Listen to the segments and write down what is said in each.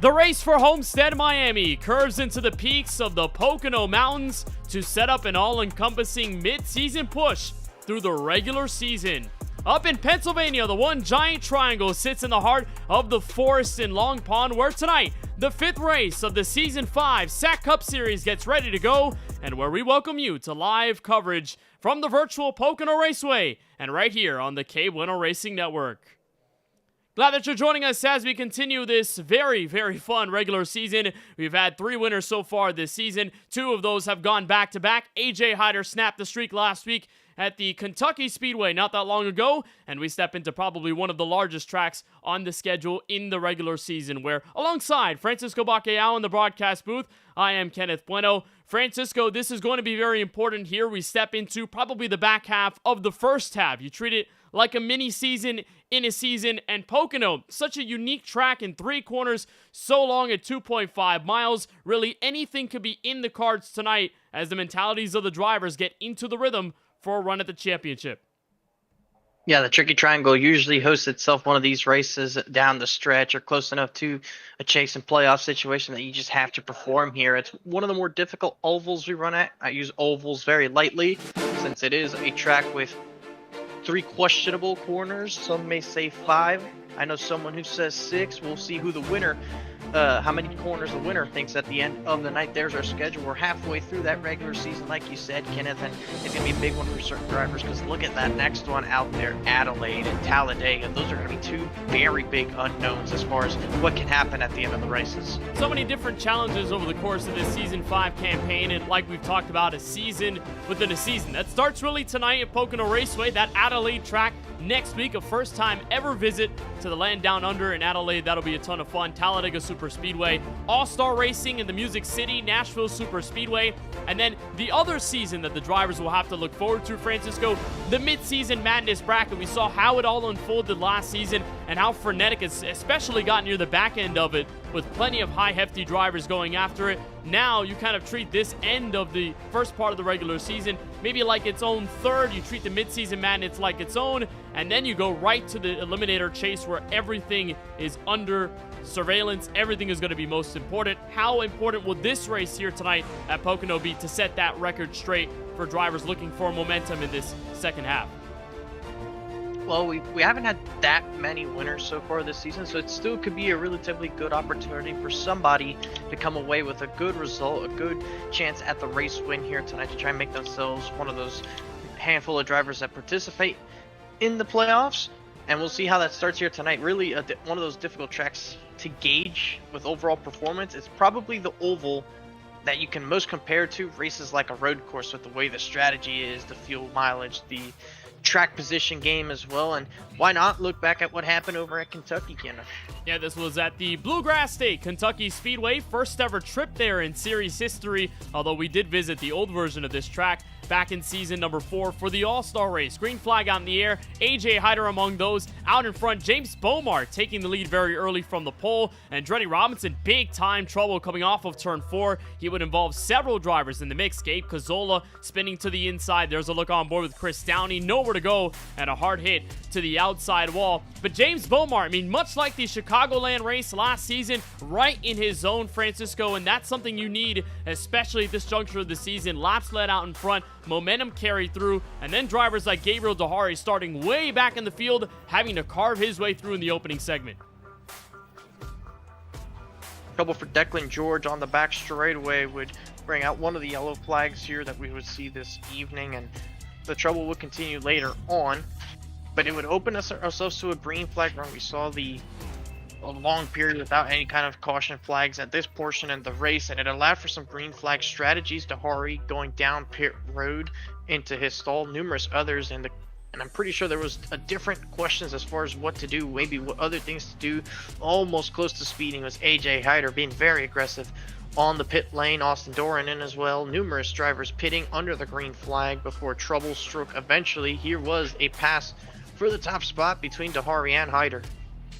The race for Homestead, Miami curves into the peaks of the Pocono Mountains to set up an all-encompassing mid-season push through the regular season. Up in Pennsylvania, the one giant triangle sits in the heart of the forest in Long Pond, where tonight, the fifth race of the Season 5 SAAC Cup Series gets ready to go, and where we welcome you to live coverage from the virtual Pocono Raceway, and right here on the KBueno Racing Network. Glad that you're joining us as we continue this very, very fun regular season. We've had 3 winners so far this season. 2 of those have gone back-to-back. AJ Hyder snapped the streak last week at the Kentucky Speedway not that long ago, and we step into probably one of the largest tracks on the schedule in the regular season, where alongside Francisco Bacallao in the broadcast booth, I am Kenneth Bueno. Francisco, this is going to be very important here. We step into probably the back half of the first half. You treat it like a mini season in a season, and Pocono, such a unique track in 3 corners, so long at 2.5 miles. Really, anything could be in the cards tonight as the mentalities of the drivers get into the rhythm for a run at the championship. Yeah, the Tricky Triangle usually hosts itself one of these races down the stretch or close enough to a chase and playoff situation that you just have to perform here. It's one of the more difficult ovals we run at. I use ovals very lightly since it is a track with 3 questionable corners. Some may say 5. I know someone who says 6. We'll see who the winner, how many corners the winner thinks at the end of the night. There's our schedule. We're halfway through that regular season, like you said, Kenneth, and it's going to be a big one for certain drivers because look at that next one out there, Adelaide and Talladega. Those are going to be 2 very big unknowns as far as what can happen at the end of the races. So many different challenges over the course of this Season 5 campaign, and like we've talked about, a season within a season. That starts really tonight at Pocono Raceway, that Adelaide track. Next week, a first-time ever visit to the land down under in Adelaide. That'll be a ton of fun. Talladega Super Speedway, All-Star Racing in the Music City, Nashville Super Speedway, and then the other season that the drivers will have to look forward to, Francisco, the mid-season madness bracket. We saw how it all unfolded last season and how frenetic it's especially got near the back end of it, with plenty of high, hefty drivers going after it. Now you kind of treat this end of the first part of the regular season maybe like its own third. You treat the midseason madness like its own, and then you go right to the eliminator chase where everything is under surveillance. Everything is going to be most important. How important will this race here tonight at Pocono be to set that record straight for drivers looking for momentum in this second half? Well, we haven't had that many winners so far this season, so it still could be a relatively good opportunity for somebody to come away with a good result, a good chance at the race win here tonight to try and make themselves one of those handful of drivers that participate in the playoffs. And we'll see how that starts here tonight. Really, one of those difficult tracks to gauge with overall performance. It's probably the oval that you can most compare to races like a road course with the way the strategy is, the fuel mileage, the track position game as well, and why not look back at what happened over at Kentucky, Kenneth? Yeah, this was at the Bluegrass State Kentucky Speedway, first ever trip there in series history, although we did visit the old version of this track back in season number 4 for the All-Star race. Green flag out in the air, AJ Hyder among those. Out in front, James Beaumont taking the lead very early from the pole, and Dreddy Robinson, big time trouble coming off of turn 4. He would involve several drivers in the mix. Gabe Cazzola spinning to the inside. There's a look on board with Chris Downey, nowhere to go, and a hard hit to the outside wall. But James Beaumont, I mean, much like the Chicagoland race last season, right in his zone, Francisco, and that's something you need, especially at this juncture of the season. Laps led out in front, momentum carried through, and then drivers like Gabriel Dehari starting way back in the field, having to carve his way through in the opening segment. Trouble for Declan George on the back straightaway would bring out one of the yellow flags here that we would see this evening, and the trouble would continue later on, but it would open ourselves to a green flag run. We saw a long period without any kind of caution flags at this portion in the race, and it allowed for some green flag strategies. Dehari going down pit road into his stall, numerous others, and I'm pretty sure there was a different questions as far as what to do, maybe what other things to do. Almost close to speeding was AJ Hyder being very aggressive on the pit lane. Austin Doran in as well. Numerous drivers pitting under the green flag before trouble struck. Eventually, here was a pass for the top spot between Dehari and Hyder.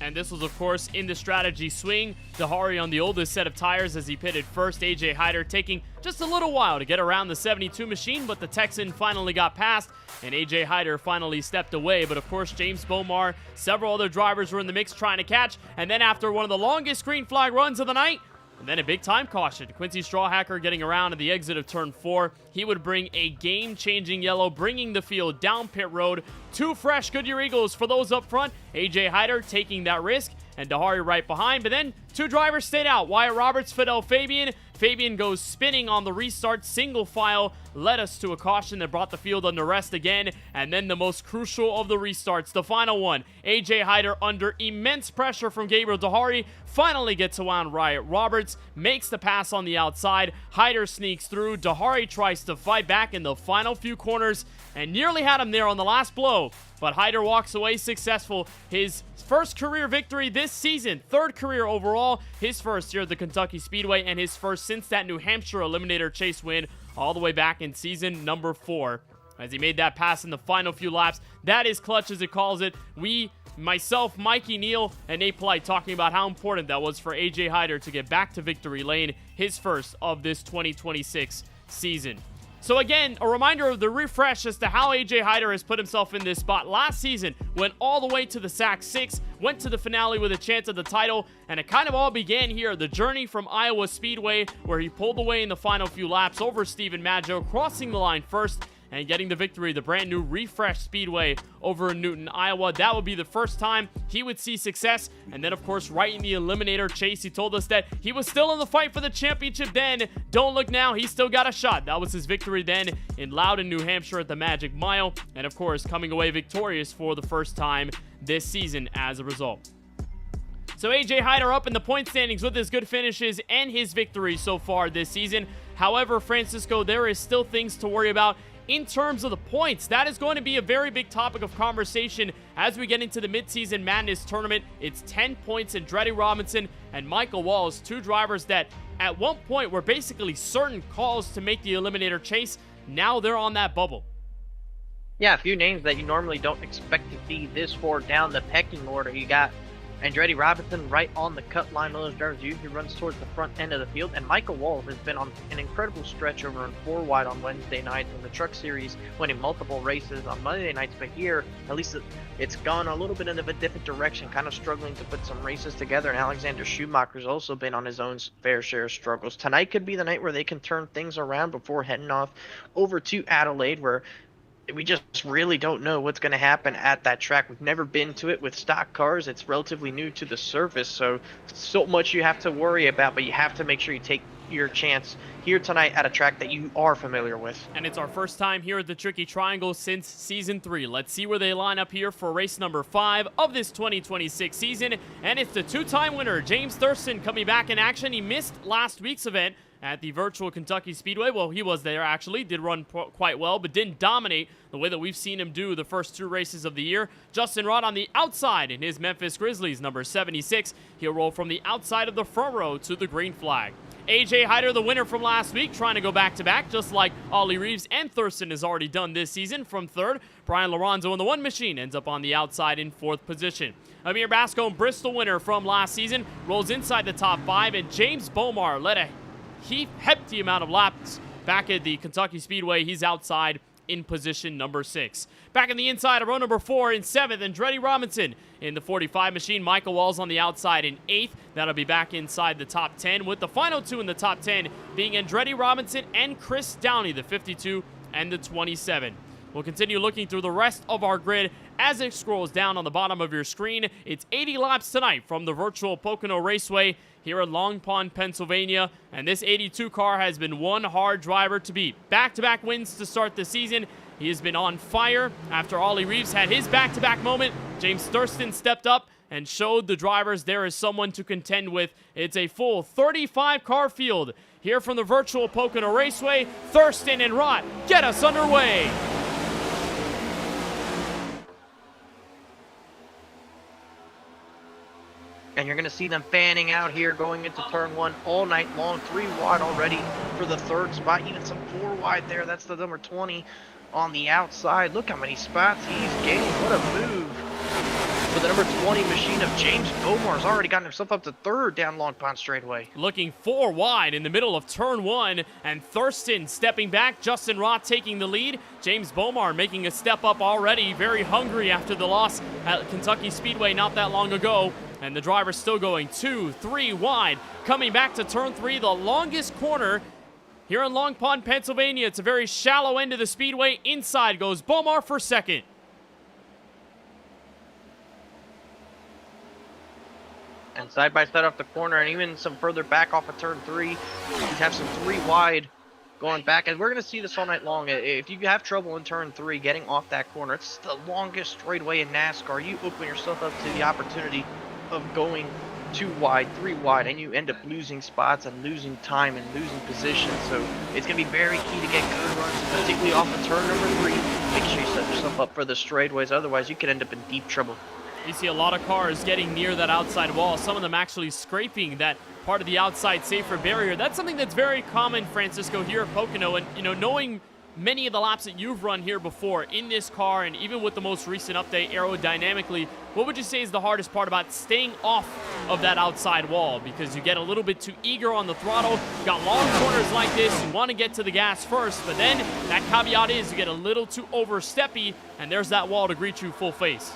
And this was, of course, in the strategy swing. Dahari on the oldest set of tires as he pitted first. AJ Hyder taking just a little while to get around the 72 machine, but the Texan finally got past, and AJ Hyder finally stepped away. But, of course, James Bomar, several other drivers were in the mix trying to catch, and then after one of the longest green flag runs of the night, and then a big time caution. Quincy Strawhacker getting around at the exit of turn 4. He would bring a game-changing yellow, bringing the field down pit road. 2 fresh Goodyear Eagles for those up front. AJ Hyder taking that risk, and Dahari right behind. But then 2 drivers stayed out. Wyatt Roberts, Fidel Fabian. Fabian goes spinning on the restart. Single file led us to a caution that brought the field under rest again. And then the most crucial of the restarts, the final one. AJ Hyder, under immense pressure from Gabriel Dahari, finally gets around Wyatt Roberts, makes the pass on the outside. Hyder sneaks through. Dahari tries to fight back in the final few corners and nearly had him there on the last blow. But Hyder walks away successful. His first career victory this season, 3rd career overall, his first here at the Kentucky Speedway, and his first since that New Hampshire Eliminator Chase win all the way back in season number 4. As he made that pass in the final few laps, that is clutch as it calls it. Myself, Mikey Neal, and Nate Polite talking about how important that was for AJ Hyder to get back to victory lane, his first of this 2026 season. So again, a reminder of the refresh as to how AJ Hyder has put himself in this spot. Last season, went all the way to the SAAC 6, went to the finale with a chance at the title, and it kind of all began here. The journey from Iowa Speedway, where he pulled away in the final few laps over Steven Maggio, crossing the line first, and getting the victory, the brand new refreshed speedway over in Newton, Iowa. That would be the first time he would see success. And then, of course, right in the Eliminator Chase, he told us that he was still in the fight for the championship then. Don't look now, he still got a shot. That was his victory then in Loudon, New Hampshire at the Magic Mile. And, of course, coming away victorious for the first time this season as a result. So AJ Hyder up in the point standings with his good finishes and his victories so far this season. However, Francisco, there is still things to worry about in terms of the points. That is going to be a very big topic of conversation as we get into the midseason madness tournament. It's 10 points. Andretti Robinson and Michael Walls, 2 drivers that at one point were basically certain calls to make the Eliminator Chase. Now they're on that bubble. Yeah, a few names that you normally don't expect to see this far down the pecking order. You got Andretti Robinson right on the cut line. One of those drivers usually runs towards the front end of the field. And Michael Walls has been on an incredible stretch over in 4 wide on Wednesday nights in the Truck Series, winning multiple races on Monday nights. But here, at least it's gone a little bit in a different direction, kind of struggling to put some races together. And Alexander Schumacher's also been on his own fair share of struggles. Tonight could be the night where they can turn things around before heading off over to Adelaide, where we just really don't know what's going to happen at that track. We've never been to it with stock cars. It's relatively new to the surface, so much you have to worry about, but you have to make sure you take your chance here tonight at a track that you are familiar with. And it's our first time here at the Tricky Triangle since Season 3. Let's see where they line up here for race number 5 of this 2026 season. And it's the 2-time winner, James Thurston, coming back in action. He missed last week's event at the virtual Kentucky Speedway. Well, he was there actually, did run quite well, but didn't dominate the way that we've seen him do the first 2 races of the year. Justin Rott on the outside in his Memphis Grizzlies, number 76. He'll roll from the outside of the front row to the green flag. AJ Hyder, the winner from last week, trying to go back-to-back, just like Ollie Reeves and Thurston has already done this season from 3rd. Brian Lorenzo in the 1 machine ends up on the outside in 4th position. Amir Bascombe, Bristol winner from last season, rolls inside the top 5, and James Bomar led a hefty amount of laps back at the Kentucky Speedway. He's outside in position number 6. Back in the inside of row number 4 in 7th, Andretti Robinson in the 45 machine. Michael Walls on the outside in 8th. That'll be back inside the top 10, with the final 2 in the top 10 being Andretti Robinson and Chris Downey, the 52 and the 27. We'll continue looking through the rest of our grid as it scrolls down on the bottom of your screen. It's 80 laps tonight from the virtual Pocono Raceway here in Long Pond, Pennsylvania. And this 82 car has been one hard driver to beat. Back-to-back wins to start the season. He has been on fire. After Ollie Reeves had his back-to-back moment, James Thurston stepped up and showed the drivers there is someone to contend with. It's a full 35 car field here from the virtual Pocono Raceway. Thurston and Rott get us underway. And you're going to see them fanning out here going into turn 1 all night long. 3 wide already for the 3rd spot. Even some 4 wide there. That's the number 20 on the outside. Look how many spots he's gained. What a move. For the number 20 machine of James Bomar's already gotten himself up to third down Long Pond straightaway. Looking 4 wide in the middle of turn 1, and Thurston stepping back, Justin Roth taking the lead. James Bomar making a step up already, very hungry after the loss at Kentucky Speedway not that long ago. And the driver's still going 2, 3 wide. Coming back to turn 3, the longest corner here in Long Pond, Pennsylvania. It's a very shallow end of the speedway. Inside goes Bomar for second. And side by side off the corner, and even some further back off of turn 3, you have some 3 wide going back. And we're going to see this all night long. If you have trouble in turn 3 getting off that corner, it's the longest straightaway in NASCAR. You open yourself up to the opportunity of going 2 wide, 3 wide, and you end up losing spots and losing time and losing position. So it's going to be very key to get good runs, particularly off of turn number 3. Make sure you set yourself up for the straightaways, otherwise you could end up in deep trouble. You see a lot of cars getting near that outside wall, some of them actually scraping that part of the outside safer barrier. That's something that's very common, Francisco, here at Pocono. And, you know, knowing many of the laps that you've run here before in this car, and even with the most recent update aerodynamically, what would you say is the hardest part about staying off of that outside wall? Because you get a little bit too eager on the throttle. You got long corners like this, you want to get to the gas first, but then that caveat is you get a little too oversteppy, and there's that wall to greet you full face.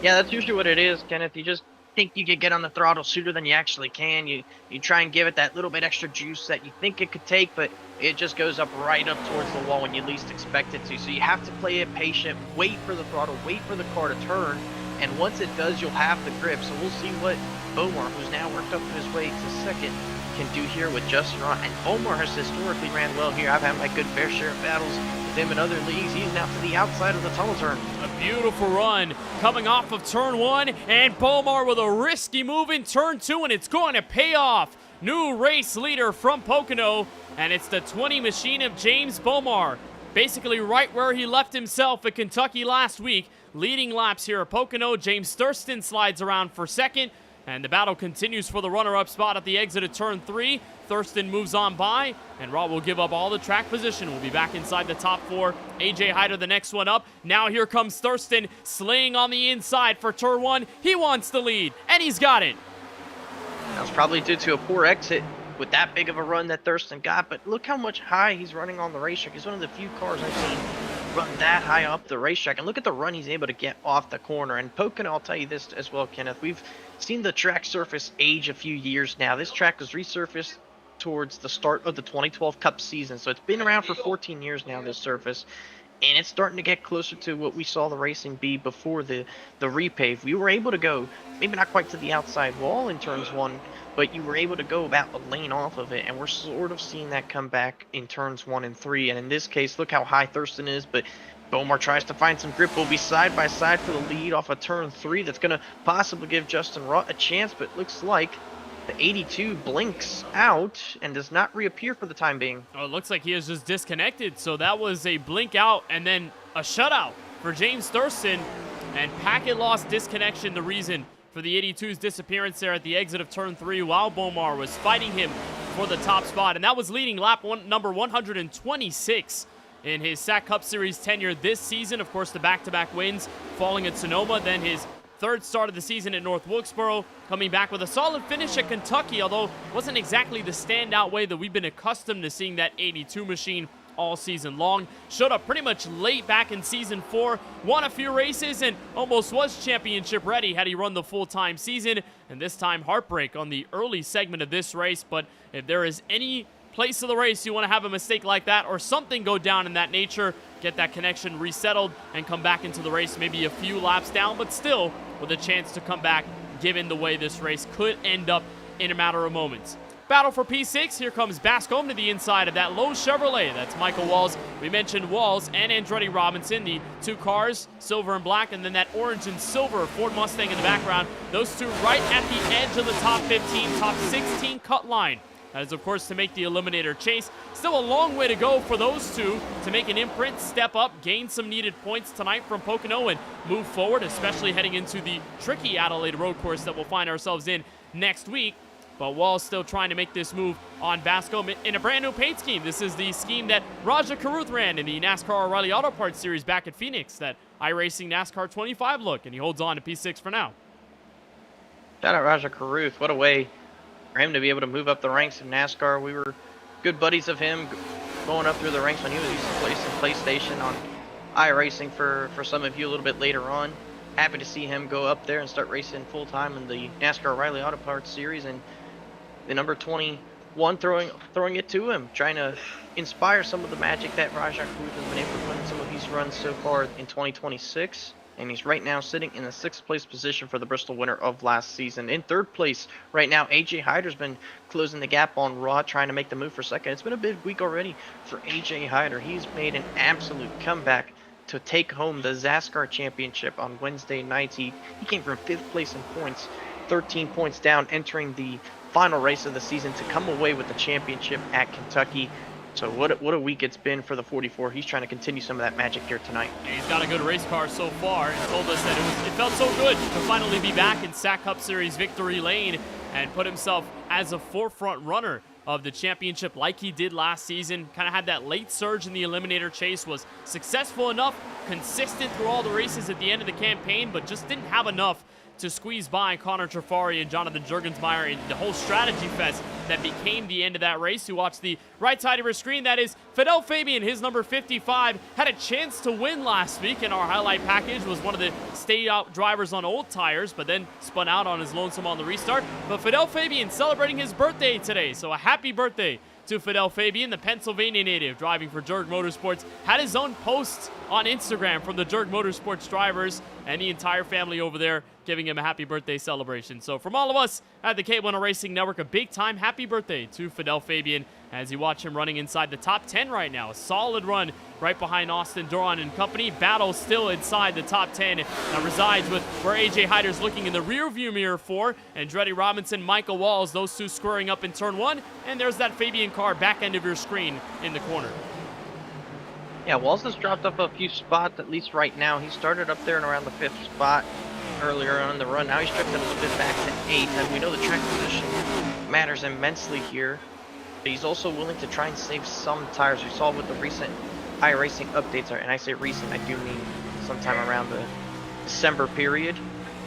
Yeah, that's usually what it is, Kenneth. You just think you could get on the throttle sooner than you actually can. You try and give it that little bit extra juice that you think it could take, but it just goes up right up towards the wall when you least expect it to. So you have to play it patient, wait for the throttle, wait for the car to turn, and once it does, you'll have the grip. So we'll see what Bomar, who's now worked up his way to second, can do here with Justin Roth. And Bomar has historically ran well here. I've had my good fair share of battles with him in other leagues. He's now to the outside of the tunnel turn. A beautiful run coming off of turn 1, and Bomar with a risky move in turn 2, and it's going to pay off. New race leader from Pocono, and it's the 20 machine of James Bomar. Basically right where he left himself at Kentucky last week. Leading laps here at Pocono. James Thurston slides around for second. And the battle continues for the runner-up spot at the exit of turn 3. Thurston moves on by, and Raw will give up all the track position. We'll be back inside the top 4. AJ Hyder the next one up. Now here comes Thurston, slaying on the inside for turn 1. He wants the lead, and he's got it. That was probably due to a poor exit with that big of a run that Thurston got, but look how much high he's running on the racetrack. He's one of the few cars I've seen run that high up the racetrack, and look at the run he's able to get off the corner. And Pocono, I'll tell you this as well, Kenneth, we've seen the track surface age a few years now. This track was resurfaced towards the start of the 2012 Cup season, so it's been around for 14 years now, this surface, and it's starting to get closer to what we saw the racing be before the repave. We were able to go, maybe not quite to the outside wall in turns 1, but you were able to go about a lane off of it, and we're sort of seeing that come back in turns 1 and 3. And in this case, look how high Thurston is, but Bomar tries to find some grip. We'll be side by side for the lead off of turn 3. That's going to possibly give Justin Roth a chance, but it looks like the 82 blinks out and does not reappear for the time being. Oh, it looks like he is just disconnected. So that was a blink out and then a shutout for James Thurston. And packet loss disconnection, the reason for the 82's disappearance there at the exit of turn 3 while Bomar was fighting him for the top spot. And that was leading lap number 126 in his SAAC Cup Series tenure this season. Of course, the back-to-back wins falling at Sonoma, then his third start of the season at North Wilkesboro, coming back with a solid finish at Kentucky, although wasn't exactly the standout way that we've been accustomed to seeing that 82 machine all season long. Showed up pretty much late back in season 4, won a few races, and almost was championship ready had he run the full-time season. And this time, heartbreak on the early segment of this race. But if there is any place of the race you want to have a mistake like that or something go down in that nature, get that connection resettled and come back into the race maybe a few laps down, but still with a chance to come back given the way this race could end up in a matter of moments. Battle for P6. Here comes Bascombe to the inside of that Lowe's Chevrolet. That's Michael Walls. We mentioned Walls and Andretti Robinson, the two cars, silver and black, and then that orange and silver Ford Mustang in the background. Those two right at the edge of the top 15, top 16 cut line. That is, of course, to make the Eliminator chase. Still a long way to go for those two to make an imprint, step up, gain some needed points tonight from Pocono and move forward, especially heading into the tricky Adelaide road course that we'll find ourselves in next week. But Wall's still trying to make this move on Bascombe in a brand new paint scheme. This is the scheme that Raja Karuth ran in the NASCAR O'Reilly Auto Parts Series back at Phoenix that iRacing NASCAR 25 look, and he holds on to P6 for now. Shout out Raja Caruth. What a way for him to be able to move up the ranks in NASCAR. We were good buddies of him going up through the ranks when he was used to PlayStation on iRacing for some of you a little bit later on. Happy to see him go up there and start racing full time in the NASCAR O'Reilly Auto Parts Series, and the number 21 throwing it to him, trying to inspire some of the magic that Raja Caruth has been able to put in some of these runs so far in 2026. And he's right now sitting in the 6th place position for the Bristol winner of last season. In 3rd place right now, AJ Hyder's been closing the gap on Raw, trying to make the move for 2nd. It's been a big week already for AJ Hyder. He's made an absolute comeback to take home the ZASCAR championship on Wednesday nights. He came from 5th place in points, 13 points down, entering the final race of the season to come away with the championship at Kentucky. So what a week it's been for the 44. He's trying to continue some of that magic here tonight. And he's got a good race car so far, and told us that it felt so good to finally be back in SAAC Cup Series victory lane and put himself as a forefront runner of the championship like he did last season. Kind of had that late surge in the eliminator chase, was successful enough, consistent through all the races at the end of the campaign, but just didn't have enough to squeeze by Connor Trafari and Jonathan Juergensmeyer in the whole strategy fest that became the end of that race. You watch the right side of your screen, that is Fidel Fabian, his number 55, had a chance to win last week, and our highlight package was one of the stay-out drivers on old tires, but then spun out on his lonesome on the restart. But Fidel Fabian celebrating his birthday today, so a happy birthday to Fidel Fabian, the Pennsylvania native driving for Jerg Motorsports. Had his own posts on Instagram from the Jerg Motorsports drivers and the entire family over there giving him a happy birthday celebration. So from all of us at the KBueno Racing Network, a big time happy birthday to Fidel Fabian as you watch him running inside the top 10 right now. A solid run right behind Austin Duran and company. Battle still inside the top 10 that resides with where AJ Hyder's looking in the rear view mirror for, and Andretti Robinson, Michael Walls, those two squaring up in turn 1, and there's that Fabian car back end of your screen in the corner. Yeah, Walls has dropped up a few spots, at least right now. He started up there and around the 5th spot earlier on in the run. Now he's drifted a little bit back to 8th, and we know the track position matters immensely here. But he's also willing to try and save some tires. We saw with the recent iRacing updates, and I say recent, I do mean sometime around the December period,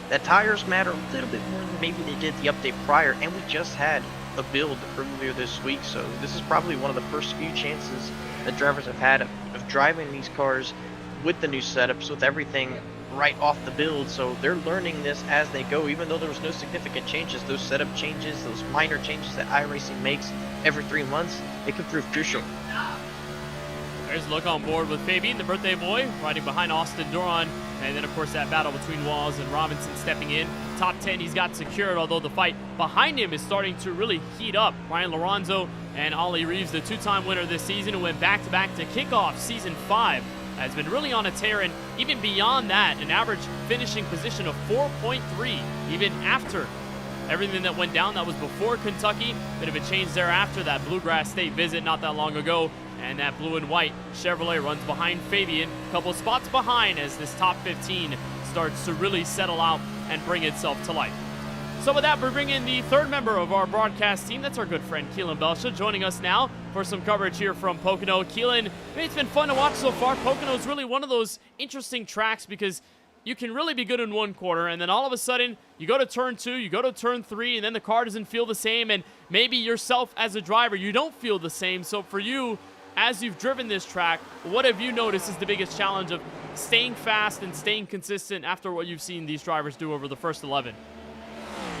that tires matter a little bit more than maybe they did the update prior, and we just had a build earlier this week, so this is probably one of the first few chances that drivers have had of driving these cars with the new setups, with everything right off the build. So they're learning this as they go, even though there was no significant changes. Those setup changes, those minor changes that iRacing makes every 3 months, it can prove crucial. There's a look on board with Fabian, the birthday boy, riding behind Austin Duran. And then, of course, that battle between Walls and Robinson stepping in. Top 10 he's got secured, although the fight behind him is starting to really heat up. Ryan Lorenzo and Ollie Reeves, the 2-time winner this season, who went back-to-back to kick off Season 5, has been really on a tear. And even beyond that, an average finishing position of 4.3, even after everything that went down. That was before Kentucky. Bit of a change there after that Bluegrass State visit not that long ago. And that blue and white Chevrolet runs behind Fabian, a couple spots behind as this top 15 starts to really settle out and bring itself to life. So with that, we bring in the 3rd member of our broadcast team. That's our good friend Keelan Belsha, joining us now for some coverage here from Pocono. Keelan, it's been fun to watch so far. Pocono is really one of those interesting tracks because you can really be good in one quarter, and then all of a sudden, you go to turn 2, you go to turn 3, and then the car doesn't feel the same, and maybe yourself as a driver, you don't feel the same. So for you, as you've driven this track, what have you noticed is the biggest challenge of staying fast and staying consistent after what you've seen these drivers do over the first 11?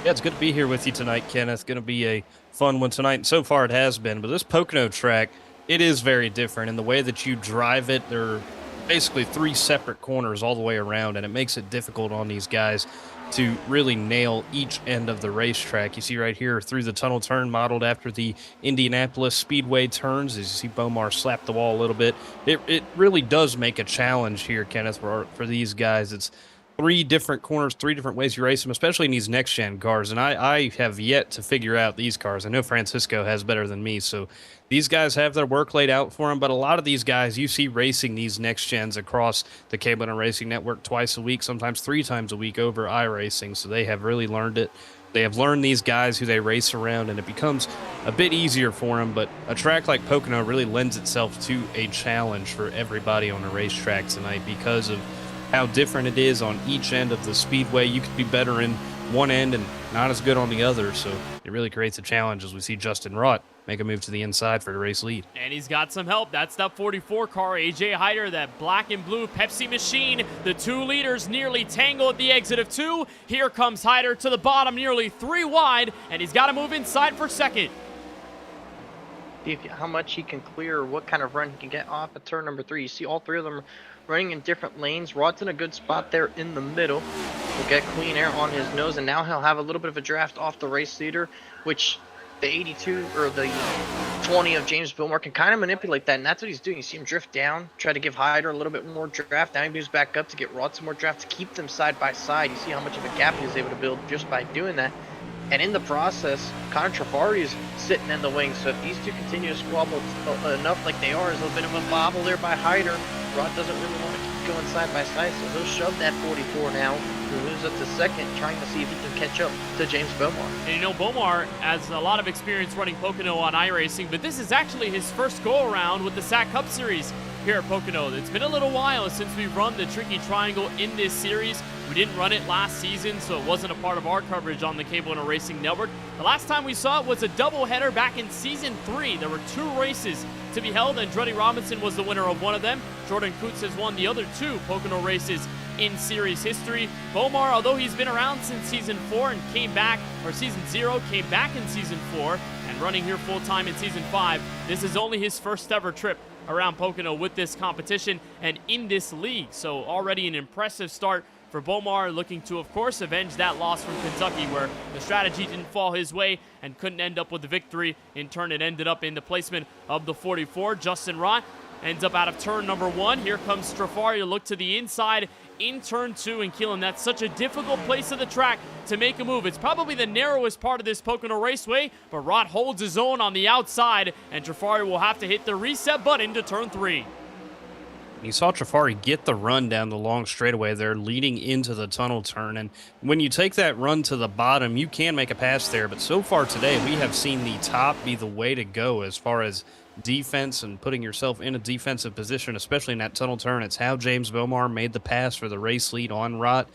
Yeah, it's good to be here with you tonight, Kenneth. It's going to be a fun one tonight, and so far it has been. But this Pocono track, it is very different. And the way that you drive it, there are basically 3 separate corners all the way around, and it makes it difficult on these guys to really nail each end of the racetrack. You see right here through the tunnel turn modeled after the Indianapolis Speedway turns. As you see Bomar slap the wall a little bit. It really does make a challenge here, Kenneth, for these guys. It's 3 different corners, 3 different ways you race them, especially in these next-gen cars. And I have yet to figure out these cars. I know Francisco has better than me, so these guys have their work laid out for them. But a lot of these guys you see racing these next-gens across the KBueno Racing Network twice a week, sometimes 3 times a week over iRacing. So they have really learned it. They have learned these guys who they race around, and it becomes a bit easier for them. But a track like Pocono really lends itself to a challenge for everybody on the racetrack tonight because of how different it is on each end of the speedway. You could be better in one end and not as good on the other, so it really creates a challenge as we see Justin Rott make a move to the inside for the race lead. And he's got some help. That's that 44 car, AJ Hyder, that black and blue Pepsi machine. The 2 leaders nearly tangle at the exit of 2. Here comes Hyder to the bottom, nearly 3 wide, and he's got to move inside for second. See how much he can clear, what kind of run he can get off at turn number 3. You see all 3 of them running in different lanes. Rod's in a good spot there in the middle. He'll get clean air on his nose, and now he'll have a little bit of a draft off the race leader, which the 82 or the 20 of James Billmore can kind of manipulate that, and that's what he's doing. You see him drift down, try to give Hyder a little bit more draft. Now he moves back up to get Rod some more draft to keep them side by side. You see how much of a gap he was able to build just by doing that. And in the process, Connor Trafari is sitting in the wings. So if these two continue to squabble enough like they are, there's a little bit of a bobble there by Hyder. Rod doesn't really want to keep going side by side, so he'll shove that 44 now. He moves up to second, trying to see if he can catch up to James Beaumar. And you know, Beaumar has a lot of experience running Pocono on iRacing, but this is actually his first go-around with the SAAC Cup Series here at Pocono. It's been a little while since we've run the Tricky Triangle in this series. We didn't run it last season, so it wasn't a part of our coverage on the KBueno Racing Network. The last time we saw it was a doubleheader back in Season 3. There were 2 races to be held, and Andretti Robinson was the winner of one of them. Jordan Coots has won the other 2 Pocono races in series history. Beaumar, although he's been around since Season 4 and came back, or Season 0, came back in Season 4 and running here full-time in Season 5, this is only his first ever trip around Pocono with this competition and in this league. So already an impressive start for Beaumar, looking to, of course, avenge that loss from Kentucky, where the strategy didn't fall his way and couldn't end up with the victory. In turn, it ended up in the placement of the 44. Justin Rott ends up out of turn number 1. Here comes Strafari to look to the inside in turn 2, and Keelan, that's such a difficult place of the track to make a move. It's probably the narrowest part of this Pocono Raceway, but Rott holds his own on the outside, and Trafari will have to hit the reset button to turn 3. You saw Trafari get the run down the long straightaway there, leading into the tunnel turn. And when you take that run to the bottom, you can make a pass there. But so far today, we have seen the top be the way to go as far as defense and putting yourself in a defensive position, especially in that tunnel turn. It's how James Beaumar made the pass for the race lead on Rott.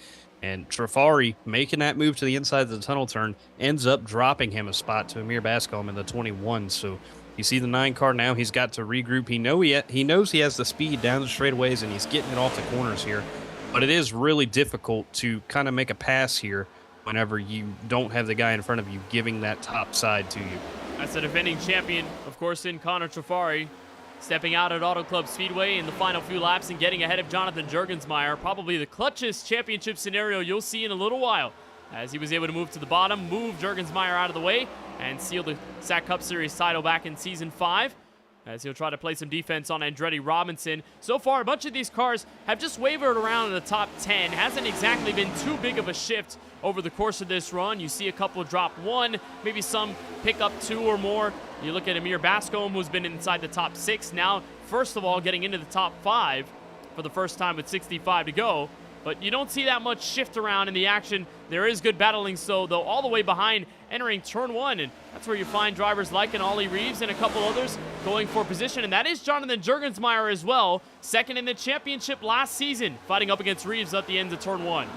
And Trafari, making that move to the inside of the tunnel turn, ends up dropping him a spot to Amir Bascom in the 21. So you see the 9 car now. He's got to regroup. He knows he has the speed down the straightaways, and he's getting it off the corners here. But it is really difficult to kind of make a pass here whenever you don't have the guy in front of you giving that top side to you. That's the defending champion, of course, in Connor Trafari, stepping out at Auto Club Speedway in the final few laps and getting ahead of Jonathan Juergensmeyer. Probably the clutchest championship scenario you'll see in a little while, as he was able to move to the bottom, move Juergensmeyer out of the way, and seal the SAAC Cup Series title back in Season 5, as he'll try to play some defense on Andretti Robinson. So far, a bunch of these cars have just wavered around in the top 10. Hasn't exactly been too big of a shift over the course of this run. You see a couple drop 1, maybe some pick up 2 or more. You look at Amir Bascom, who's been inside the top 6. Now, first of all, getting into the top 5 for the first time with 65 to go. But you don't see that much shift around in the action. There is good battling, though all the way behind entering turn 1. And that's where you find drivers like an Ollie Reeves and a couple others going for position. And that is Jonathan Juergensmeyer as well, second in the championship last season, fighting up against Reeves at the end of turn 1.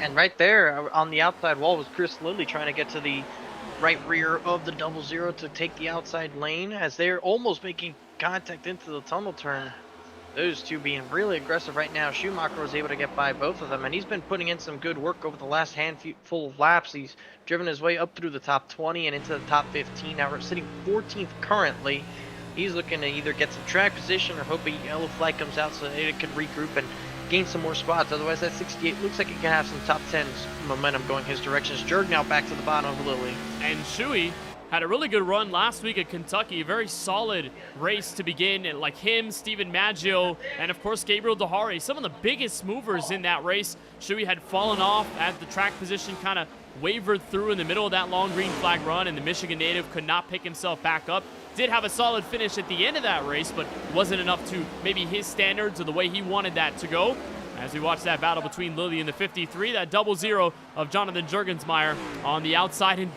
And right there on the outside wall was Chris Lilly trying to get to the right rear of the 00 to take the outside lane, as they're almost making contact into the tunnel turn. Those two being really aggressive right now. Schumacher was able to get by both of them, and he's been putting in some good work over the last handful of laps. He's driven his way up through the top 20 and into the top 15. Now we're sitting 14th currently. He's looking to either get some track position or hope a yellow flag comes out so that it can regroup and gain some more spots. Otherwise, that 68 looks like he can have some top 10 momentum going his direction. Juerg now back to the bottom of Lilly. And Shuey had a really good run last week at Kentucky. A very solid race to begin. And like him, Steven Maggio, and of course Gabriel Dehari, some of the biggest movers in that race. Shuey had fallen off as the track position kind of wavered through in the middle of that long green flag run, and the Michigan native could not pick himself back up. Did have a solid finish at the end of that race, but wasn't enough to maybe his standards or the way he wanted that to go. As we watch that battle between Lilly and the 53, that 00 of Jonathan Juergensmeyer on the outside in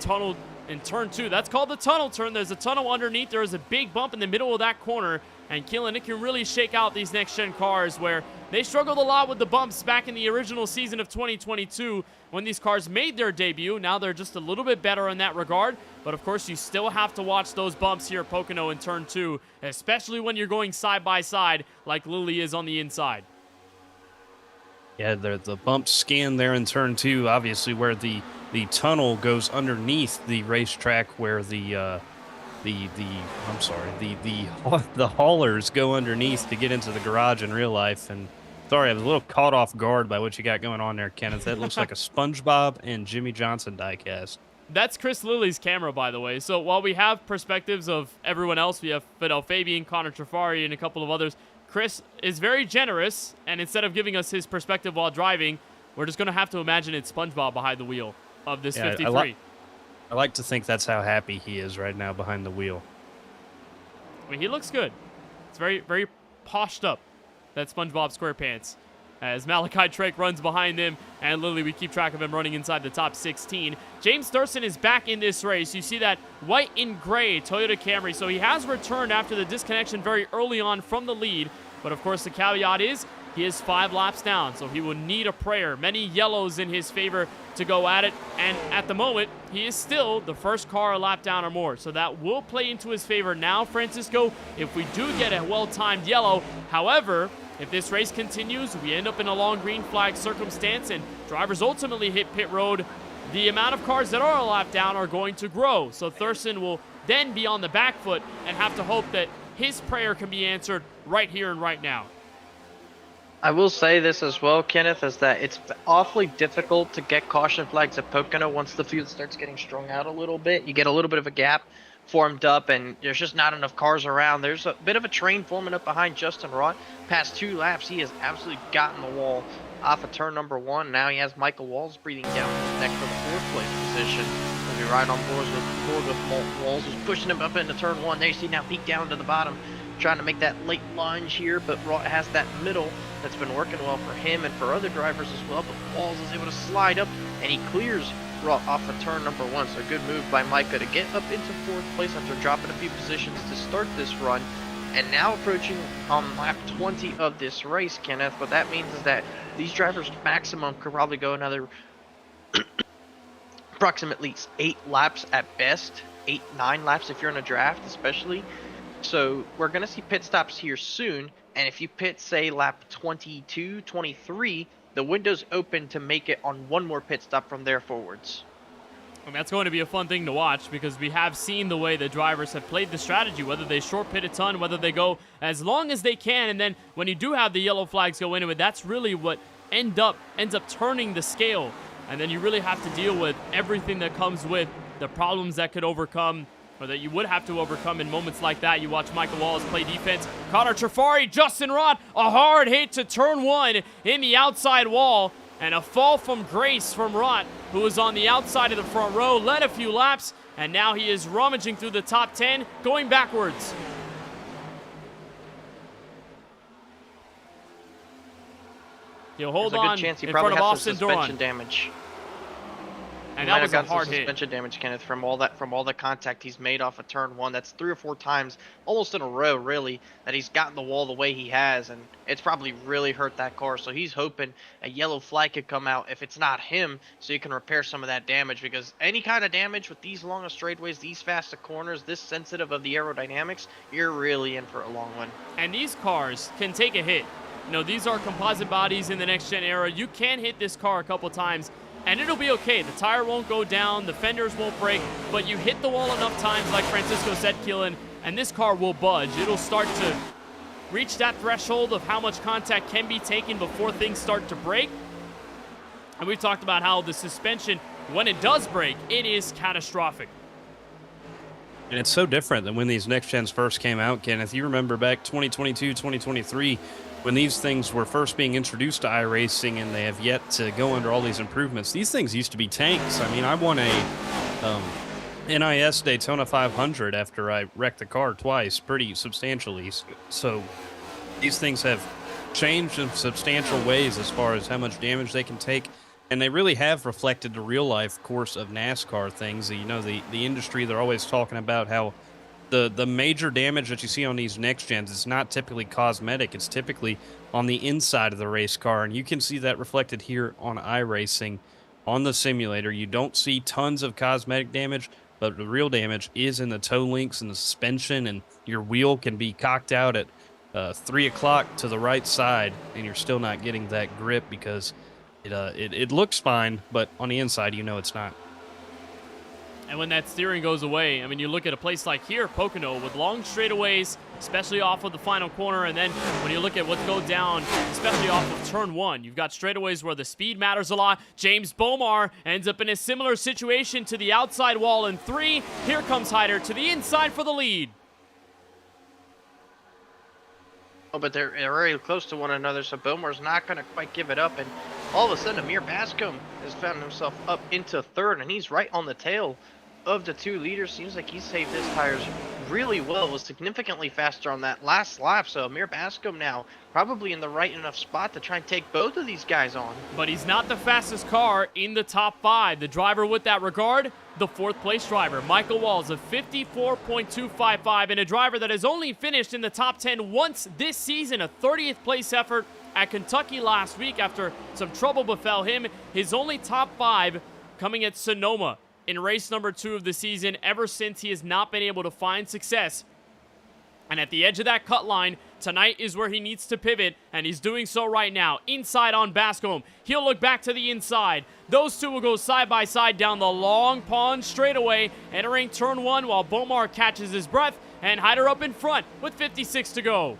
in turn 2. That's called the tunnel turn. There's a tunnel underneath. There is a big bump in the middle of that corner. And Keelan, it can really shake out these next-gen cars where they struggled a lot with the bumps back in the original season of 2022 when these cars made their debut. Now they're just a little bit better in that regard. But, of course, you still have to watch those bumps here at Pocono in turn 2, especially when you're going side-by-side like Lily is on the inside. Yeah, the bump scan there in turn 2, obviously where the tunnel goes underneath the racetrack where the haulers go underneath to get into the garage in real life. And sorry, I was a little caught off guard by what you got going on there, Kenneth. That looks like a SpongeBob and Jimmy Johnson diecast. That's Chris Lilly's camera, by the way. So while we have perspectives of everyone else, we have Fidel Fabian, Connor Trafari, and a couple of others, Chris is very generous, and instead of giving us his perspective while driving, we're just going to have to imagine it's SpongeBob behind the wheel of this 53. I like to think that's how happy he is right now behind the wheel. I mean, he looks good. It's very, very poshed up, that SpongeBob SquarePants. As Malachi Drake runs behind him, and Lily, we keep track of him running inside the top 16. James Thurston is back in this race. You see that white and gray Toyota Camry, so he has returned after the disconnection very early on from the lead. But, of course, the caveat is he is 5 laps down, so he will need a prayer. Many yellows in his favor to go at it, and at the moment, he is still the first car a lap down or more, so that will play into his favor now, Francisco, if we do get a well-timed yellow. However, if this race continues, we end up in a long green flag circumstance, and drivers ultimately hit pit road, the amount of cars that are a lap down are going to grow, so Thurston will then be on the back foot and have to hope that his prayer can be answered right here and right now. I will say this as well, Kenneth, is that it's awfully difficult to get caution flags at Pocono once the field starts getting strung out a little bit. You get a little bit of a gap formed up, and there's just not enough cars around. There's a bit of a train forming up behind Justin Rott. Past 2 laps, he has absolutely gotten the wall off of turn number 1. Now he has Michael Walls breathing down his neck for the 4th place position. He'll be right on board with Walls, who's pushing him up into turn 1. There you see now peek down to the bottom, trying to make that late lunge here, but Rott has that middle that's been working well for him and for other drivers as well. But Walls is able to slide up, and he clears Rott off of turn number 1. So good move by Micah to get up into 4th place after dropping a few positions to start this run. And now approaching on lap 20 of this race, Kenneth. What that means is that these drivers maximum could probably go another approximately 8 laps at best. 8-9 laps if you're in a draft especially. So we're going to see pit stops here soon. And if you pit, say, lap 22, 23, the window's open to make it on one more pit stop from there forwards. And that's going to be a fun thing to watch because we have seen the way the drivers have played the strategy, whether they short pit a ton, whether they go as long as they can, and then when you do have the yellow flags go into it, that's really what ends up turning the scale. And then you really have to deal with everything that comes with the problems that could overcome, or that you would have to overcome in moments like that. You watch Michael Wallace play defense. Connor Trafari, Justin Rott, a hard hit to turn 1 in the outside wall, and a fall from grace from Rott, who was on the outside of the front row, led a few laps, and now he is rummaging through the top 10, going backwards. He'll hold on in front of Austin Doran. Damage. And that was a hard hit. Suspension damage, Kenneth, from all the contact he's made off of turn 1. That's 3 or 4 times, almost in a row, really, that he's gotten the wall the way he has, and it's probably really hurt that car. So he's hoping a yellow flag could come out if it's not him, so you can repair some of that damage. Because any kind of damage with these long of straightaways, these fast of corners, this sensitive of the aerodynamics, you're really in for a long one. And these cars can take a hit. You know, these are composite bodies in the next-gen era. You can hit this car a couple times, and it'll be okay. The tire won't go down, the fenders won't break, but you hit the wall enough times, like Francisco said, Keelan, and this car will budge. It'll start to reach that threshold of how much contact can be taken before things start to break. And we've talked about how the suspension, when it does break, it is catastrophic. And it's so different than when these next gens first came out, Kenneth. You remember back 2022, 2023, when these things were first being introduced to iRacing and they have yet to go under all these improvements. These things used to be tanks. I mean, I won a NIS Daytona 500 after I wrecked the car twice, pretty substantially. So these things have changed in substantial ways as far as how much damage they can take. and they really have reflected the real life course of NASCAR things. You know, the industry, they're always talking about how the major damage that you see on these next gens is not typically cosmetic. It's typically on the inside of the race car, and you can see that reflected here on iRacing on the simulator. You don't see tons of cosmetic damage, but the real damage is in the toe links and the suspension, and your wheel can be cocked out at 3 o'clock to the right side, and you're still not getting that grip because it looks fine, but on the inside, you know it's not. And when that steering goes away, I mean, you look at a place like here, Pocono, with long straightaways, especially off of the final corner, and then when you look at what goes down, especially off of turn 1, you've got straightaways where the speed matters a lot. James Bomar ends up in a similar situation to the outside wall in 3. Here comes Hyder to the inside for the lead. Oh, but they're very close to one another, so Bomar's not going to quite give it up. And all of a sudden, Amir Bascom has found himself up into 3rd, and he's right on the tail of the 2 leaders. Seems like he saved his tires really well. Was significantly faster on that last lap, so Amir Bascom now probably in the right enough spot to try and take both of these guys on. But he's not the fastest car in the top 5. The driver with that regard, the 4th place driver, Michael Walls, of 54.255, and a driver that has only finished in the top 10 once this season, a 30th place effort at Kentucky last week after some trouble befell him. His only top 5 coming at Sonoma in race number 2 of the season. Ever since, he has not been able to find success. And at the edge of that cut line, tonight is where he needs to pivot, and he's doing so right now. Inside on Bascom. He'll look back to the inside. Those two will go side by side down the long pond straightaway, entering turn 1 while Bomar catches his breath, and Hyder up in front with 56 to go.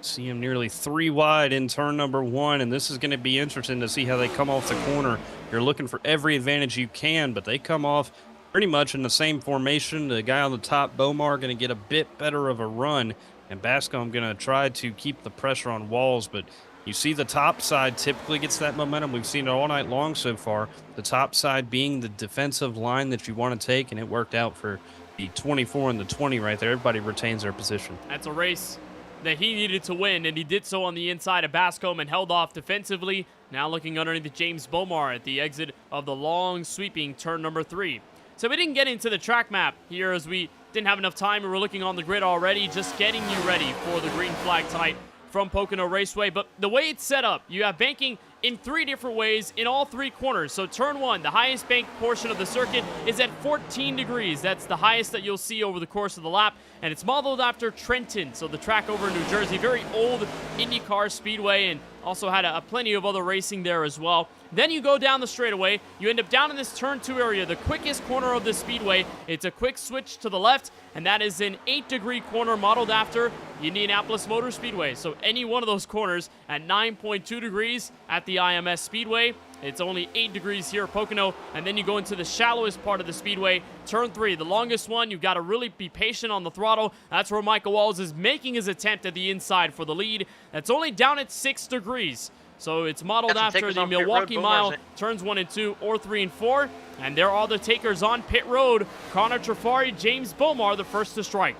See him nearly 3 wide in turn number 1, and this is going to be interesting to see how they come off the corner. You're looking for every advantage you can, but they come off pretty much in the same formation. The guy on the top, Bomar, going to get a bit better of a run, and Bascom going to try to keep the pressure on Walls, but you see the top side typically gets that momentum. We've seen it all night long so far. The top side being the defensive line that you want to take, and it worked out for the 24 and the 20 right there. Everybody retains their position. That's a race that he needed to win, and he did so on the inside of Bascom and held off defensively. Now looking underneath James Bomar at the exit of the long sweeping turn number 3. So we didn't get into the track map here as we didn't have enough time. We were looking on the grid already, just getting you ready for the green flag tonight from Pocono Raceway. But the way it's set up, you have banking in 3 different ways in all 3 corners. So turn 1, the highest banked portion of the circuit, is at 14 degrees. That's the highest that you'll see over the course of the lap. And it's modeled after Trenton, so the track over in New Jersey. Very old IndyCar speedway, and also had plenty of other racing there as well. Then you go down the straightaway. You end up down in this turn 2 area, the quickest corner of the speedway. It's a quick switch to the left, and that is an 8-degree corner modeled after Indianapolis Motor Speedway. So any one of those corners at 9.2 degrees at the IMS Speedway. It's only 8 degrees here at Pocono, and then you go into the shallowest part of the speedway, turn 3, the longest one. You've got to really be patient on the throttle. That's where Michael Walls is making his attempt at the inside for the lead. That's only down at 6 degrees. So it's modeled after the Milwaukee Mile, turns 1 and 2, or 3 and 4. And there are the takers on pit road. Connor Trafari, James Bomar, the first to strike.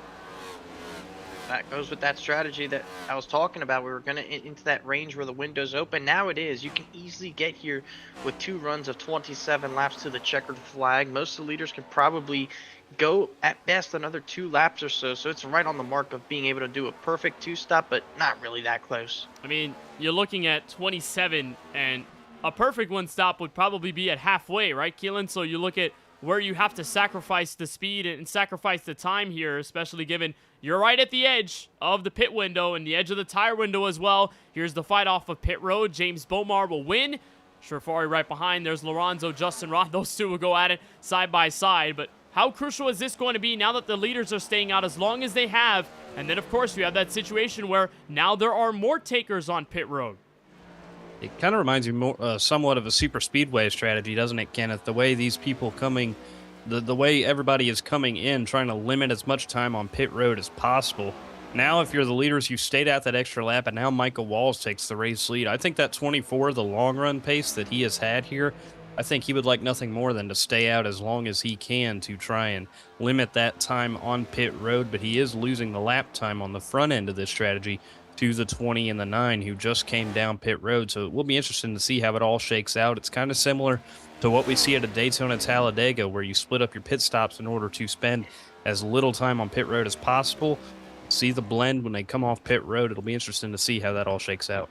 That goes with that strategy that I was talking about. We were going to into that range where the window's open. Now it is. You can easily get here with 2 runs of 27 laps to the checkered flag. Most of the leaders can probably go at best another 2 laps or so. So it's right on the mark of being able to do a perfect 2-stop, but not really that close. I mean, you're looking at 27, and a perfect 1-stop would probably be at halfway, right, Keelan? So you look at where you have to sacrifice the speed and sacrifice the time here, especially given you're right at the edge of the pit window and the edge of the tire window as well. Here's the fight off of pit road. James Bomar will win. Trafari right behind. There's Lorenzo, Justin Roth. Those 2 will go at it side by side. But how crucial is this going to be now that the leaders are staying out as long as they have? And then, of course, we have that situation where now there are more takers on pit road. It kind of reminds me more, somewhat of a super speedway strategy, doesn't it, Kenneth? The way these people coming, the way everybody is coming in, trying to limit as much time on pit road as possible. Now, if you're the leaders, you stayed out that extra lap, and now Michael Walls takes the race lead. I think that 24, the long run pace that he has had here, I think he would like nothing more than to stay out as long as he can to try and limit that time on pit road, but he is losing the lap time on the front end of this strategy to the 20 and the 9 who just came down pit road. So it will be interesting to see how it all shakes out. It's kind of similar to what we see at a Daytona Talladega, where you split up your pit stops in order to spend as little time on pit road as possible. See the blend when they come off pit road. It'll be interesting to see how that all shakes out.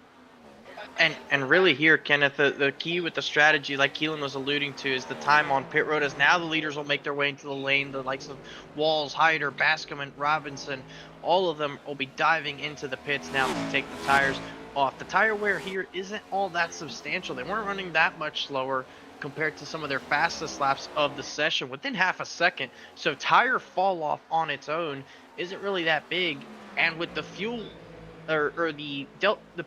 And really here, Kenneth, the key with the strategy, like Keelan was alluding to, is the time on pit road. As now the leaders will make their way into the lane. The likes of Walls, Hyder, Bascom, and Robinson, all of them will be diving into the pits now to take the tires off. The tire wear here isn't all that substantial. They weren't running that much slower compared to some of their fastest laps of the session, within half a second. So tire fall off on its own isn't really that big. And with the fuel or the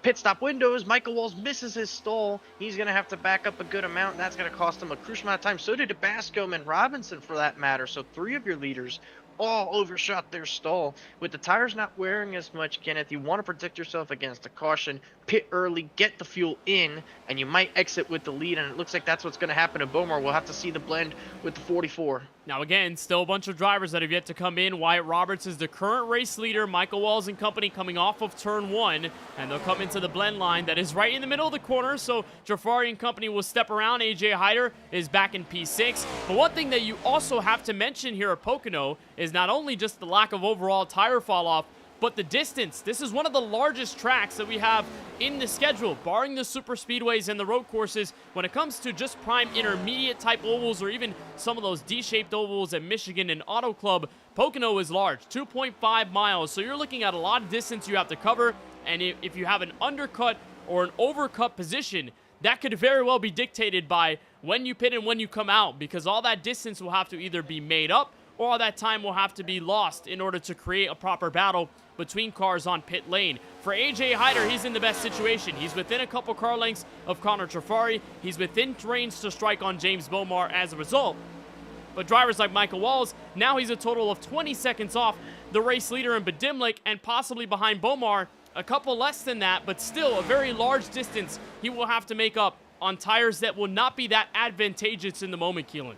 pit stop windows, Michael Walls misses his stall. He's going to have to back up a good amount, and that's going to cost him a crucial amount of time. So did Bascom and Robinson, for that matter. So 3 of your leaders all overshot their stall. With the tires not wearing as much, Kenneth, you want to protect yourself against a caution. Pit early, get the fuel in, and you might exit with the lead, and it looks like that's what's going to happen to Bomar. We'll have to see the blend with the 44. Now again, still a bunch of drivers that have yet to come in. Wyatt Roberts is the current race leader. Michael Walls and company coming off of turn 1, and they'll come into the blend line that is right in the middle of the corner. So Jafari and company will step around. AJ Hyder is back in P6. But one thing that you also have to mention here at Pocono is not only just the lack of overall tire fall off, but the distance. This is one of the largest tracks that we have in the schedule, barring the super speedways and the road courses. When it comes to just prime intermediate type ovals, or even some of those D-shaped ovals at Michigan and Auto Club, Pocono is large, 2.5 miles. So you're looking at a lot of distance you have to cover. And if you have an undercut or an overcut position, that could very well be dictated by when you pit and when you come out, because all that distance will have to either be made up or all that time will have to be lost in order to create a proper battle between cars on pit lane. For AJ Hyder, he's in the best situation. He's within a couple car lengths of Connor Trafari. He's within range to strike on James Bomar as a result. But drivers like Michael Walls, now he's a total of 20 seconds off the race leader in Badimlik, and possibly behind Bomar, a couple less than that, but still a very large distance he will have to make up on tires that will not be that advantageous in the moment, Keelan.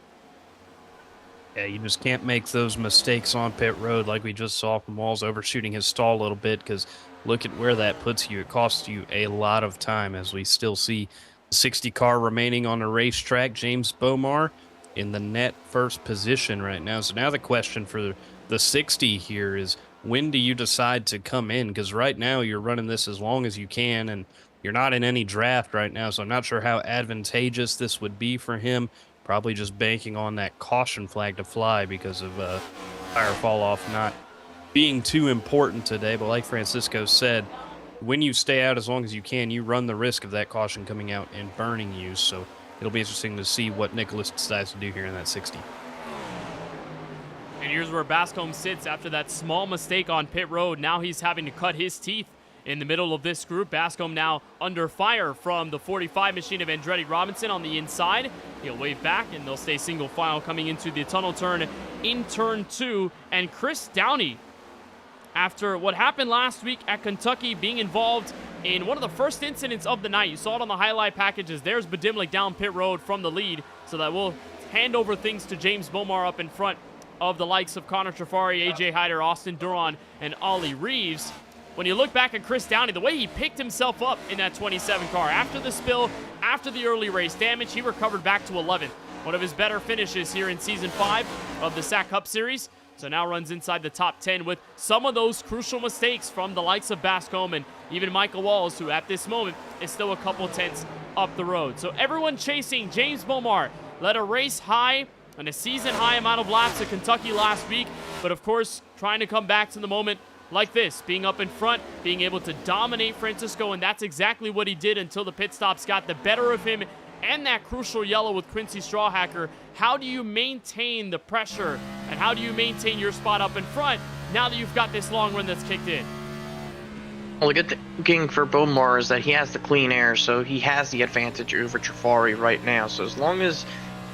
Yeah, you just can't make those mistakes on pit road like we just saw from Walls overshooting his stall a little bit, because look at where that puts you. It costs you a lot of time, as we still see 60 car remaining on the racetrack. James Bomar in the net first position right now. So now the question for the 60 here is, when do you decide to come in? Because right now you're running this as long as you can, and you're not in any draft right now, so I'm not sure how advantageous this would be for him. Probably just banking on that caution flag to fly because of tire fall off not being too important today. But like Francisco said, when you stay out as long as you can, you run the risk of that caution coming out and burning you. So it'll be interesting to see what Nicholas decides to do here in that 60. And here's where Bascom sits after that small mistake on pit road. Now he's having to cut his teeth in the middle of this group. Bascom now under fire from the 45 machine of Andretti Robinson on the inside. He'll wave back, and they'll stay single file coming into the tunnel turn in turn 2. And Chris Downey, after what happened last week at Kentucky, being involved in one of the first incidents of the night. You saw it on the highlight packages. There's Badimlik down pit road from the lead, so that will hand over things to James Bomar up in front of the likes of Connor Trafari, AJ Hyder, Austin Duron, and Ollie Reeves. When you look back at Chris Downey, the way he picked himself up in that 27 car, after the spill, after the early race damage, he recovered back to 11th. One of his better finishes here in Season 5 of the SAAC Cup Series. So now runs inside the top 10 with some of those crucial mistakes from the likes of Bascom and even Michael Walls, who at this moment is still a couple tenths up the road. So everyone chasing James Bomar led a race high and a season high amount of laps at Kentucky last week, but of course trying to come back to the moment like this, being up in front, being able to dominate Francisco, and that's exactly what he did until the pit stops got the better of him and that crucial yellow with Quincy Strawhacker. How do you maintain the pressure, and how do you maintain your spot up in front now that you've got this long run that's kicked in? Well, the good thing for Bomar is that he has the clean air, so he has the advantage over Trafari right now. So as long as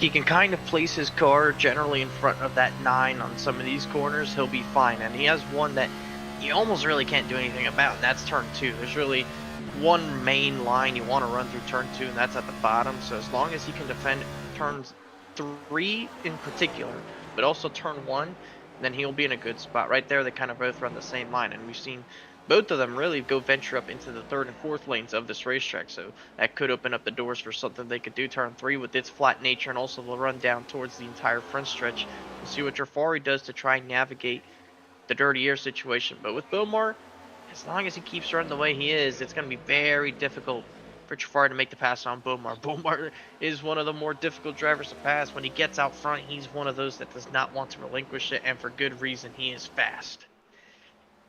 he can kind of place his car generally in front of that 9 on some of these corners, he'll be fine. And he has one that you almost really can't do anything about, and that's turn 2. There's really one main line you want to run through turn 2, and that's at the bottom. So as long as he can defend turns 3 in particular, but also turn 1, then he'll be in a good spot. Right there, they kind of both run the same line, and we've seen both of them really go venture up into the third and fourth lanes of this racetrack. So that could open up the doors for something they could do turn 3 with its flat nature, and also the run down towards the entire front stretch. We'll see what Jafari does to try and navigate the dirty air situation. But with Bomar, as long as he keeps running the way he is, it's going to be very difficult for Jafari to make the pass on Bomar. Bomar is one of the more difficult drivers to pass. When he gets out front, he's one of those that does not want to relinquish it, and for good reason. He is fast.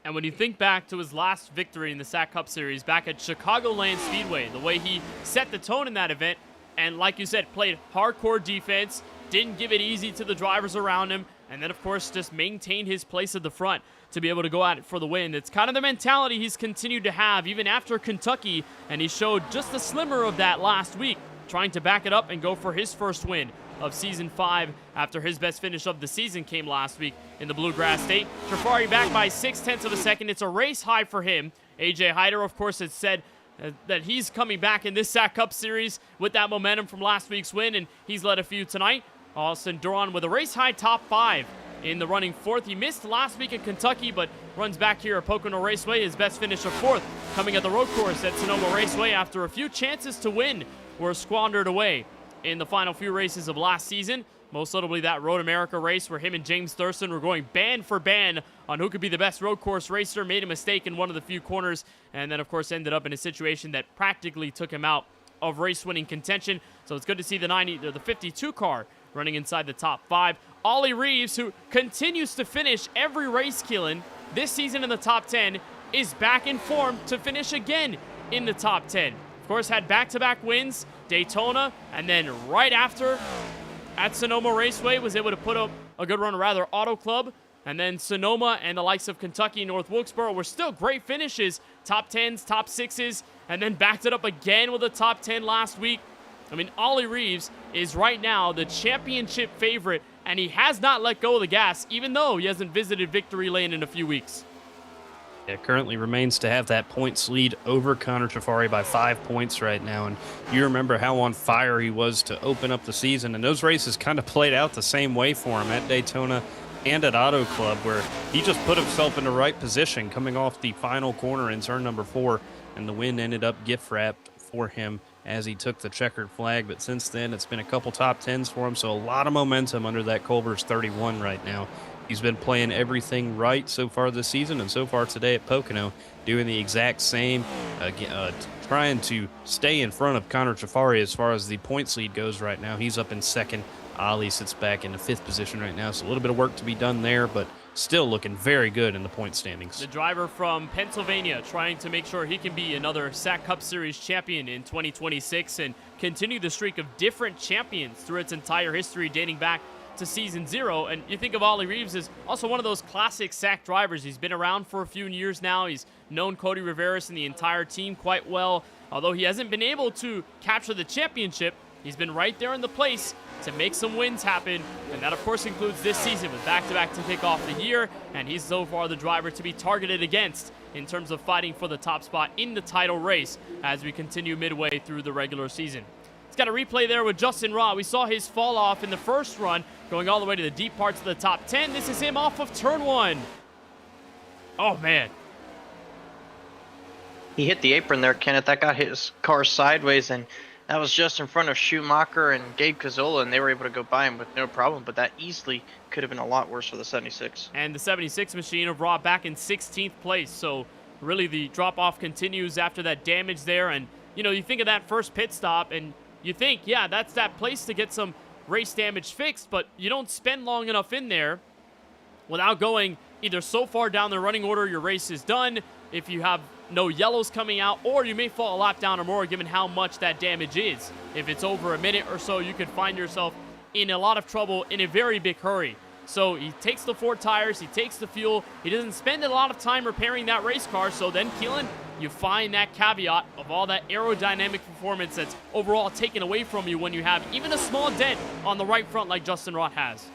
And when you think back to his last victory in the SAAC Cup Series back at Chicagoland Speedway, the way he set the tone in that event, and like you said, played hardcore defense, didn't give it easy to the drivers around him, and then, of course, just maintained his place at the front to be able to go at it for the win. It's kind of the mentality he's continued to have even after Kentucky, and he showed just a slimmer of that last week, trying to back it up and go for his first win of Season 5 after his best finish of the season came last week in the Bluegrass State. Jafari back by 0.6 of a second. It's a race high for him. AJ Hyder, of course, has said that he's coming back in this SAAC Cup Series with that momentum from last week's win, and he's led a few tonight. Austin Duran with a race-high top 5 in the running 4th. He missed last week in Kentucky, but runs back here at Pocono Raceway. His best finish of 4th coming at the road course at Sonoma Raceway after a few chances to win were squandered away in the final few races of last season. Most notably that Road America race where him and James Thurston were going band for band on who could be the best road course racer. Made a mistake in one of the few corners, and then, of course, ended up in a situation that practically took him out of race-winning contention. So it's good to see the 52 car running inside the top 5. Ollie Reeves, who continues to finish every race killing this season in the top 10, is back in form to finish again in the top 10. Of course, had back-to-back wins, Daytona, and then right after at Sonoma Raceway was able to put up a good run, rather, Auto Club, and then Sonoma and the likes of Kentucky, North Wilkesboro were still great finishes, top 10s, top 6s, and then backed it up again with a top 10 last week. I mean, Ollie Reeves is right now the championship favorite, and he has not let go of the gas, even though he hasn't visited victory lane in a few weeks. It currently remains to have that points lead over Connor Jafari by 5 points right now. And you remember how on fire he was to open up the season. And those races kind of played out the same way for him at Daytona and at Auto Club, where he just put himself in the right position coming off the final corner in turn number 4. And the win ended up gift wrapped for him as he took the checkered flag. But since then, it's been a couple top 10s for him. So a lot of momentum under that Culver's 31 right now. He's been playing everything right so far this season, and so far today at Pocono, doing the exact same, trying to stay in front of Connor Jafari as far as the points lead goes right now. He's up in 2nd. Ollie sits back in the 5th position right now, so a little bit of work to be done there, but still looking very good in the point standings. The driver from Pennsylvania trying to make sure he can be another SAAC Cup Series champion in 2026 and continue the streak of different champions through its entire history dating back to Season 0. And you think of Ollie Reeves as also one of those classic SAAC drivers. He's been around for a few years now. He's known Cody Riveras and the entire team quite well. Although he hasn't been able to capture the championship, he's been right there in the place to make some wins happen. And that, of course, includes this season with back-to-back to kick off the year. And he's so far the driver to be targeted against in terms of fighting for the top spot in the title race as we continue midway through the regular season. Got a replay there with Justin Raw. We saw his fall off in the first run, going all the way to the deep parts of the top 10. This is him off of turn 1. Oh, man. He hit the apron there, Kenneth. That got his car sideways, and that was just in front of Schumacher and Gabe Cazola, and they were able to go by him with no problem, but that easily could have been a lot worse for the 76. And the 76 machine of Raw back in 16th place, so really the drop-off continues after that damage there. And, you know, you think of that first pit stop, and you think, yeah, that's that place to get some race damage fixed, but you don't spend long enough in there without going either so far down the running order your race is done, if you have no yellows coming out, or you may fall a lap down or more given how much that damage is. If it's over a minute or so, you could find yourself in a lot of trouble in a very big hurry. So he takes the 4 tires, he takes the fuel, he doesn't spend a lot of time repairing that race car, so then Keelan, you find that caveat of all that aerodynamic performance that's overall taken away from you when you have even a small dent on the right front like Justin Rott has.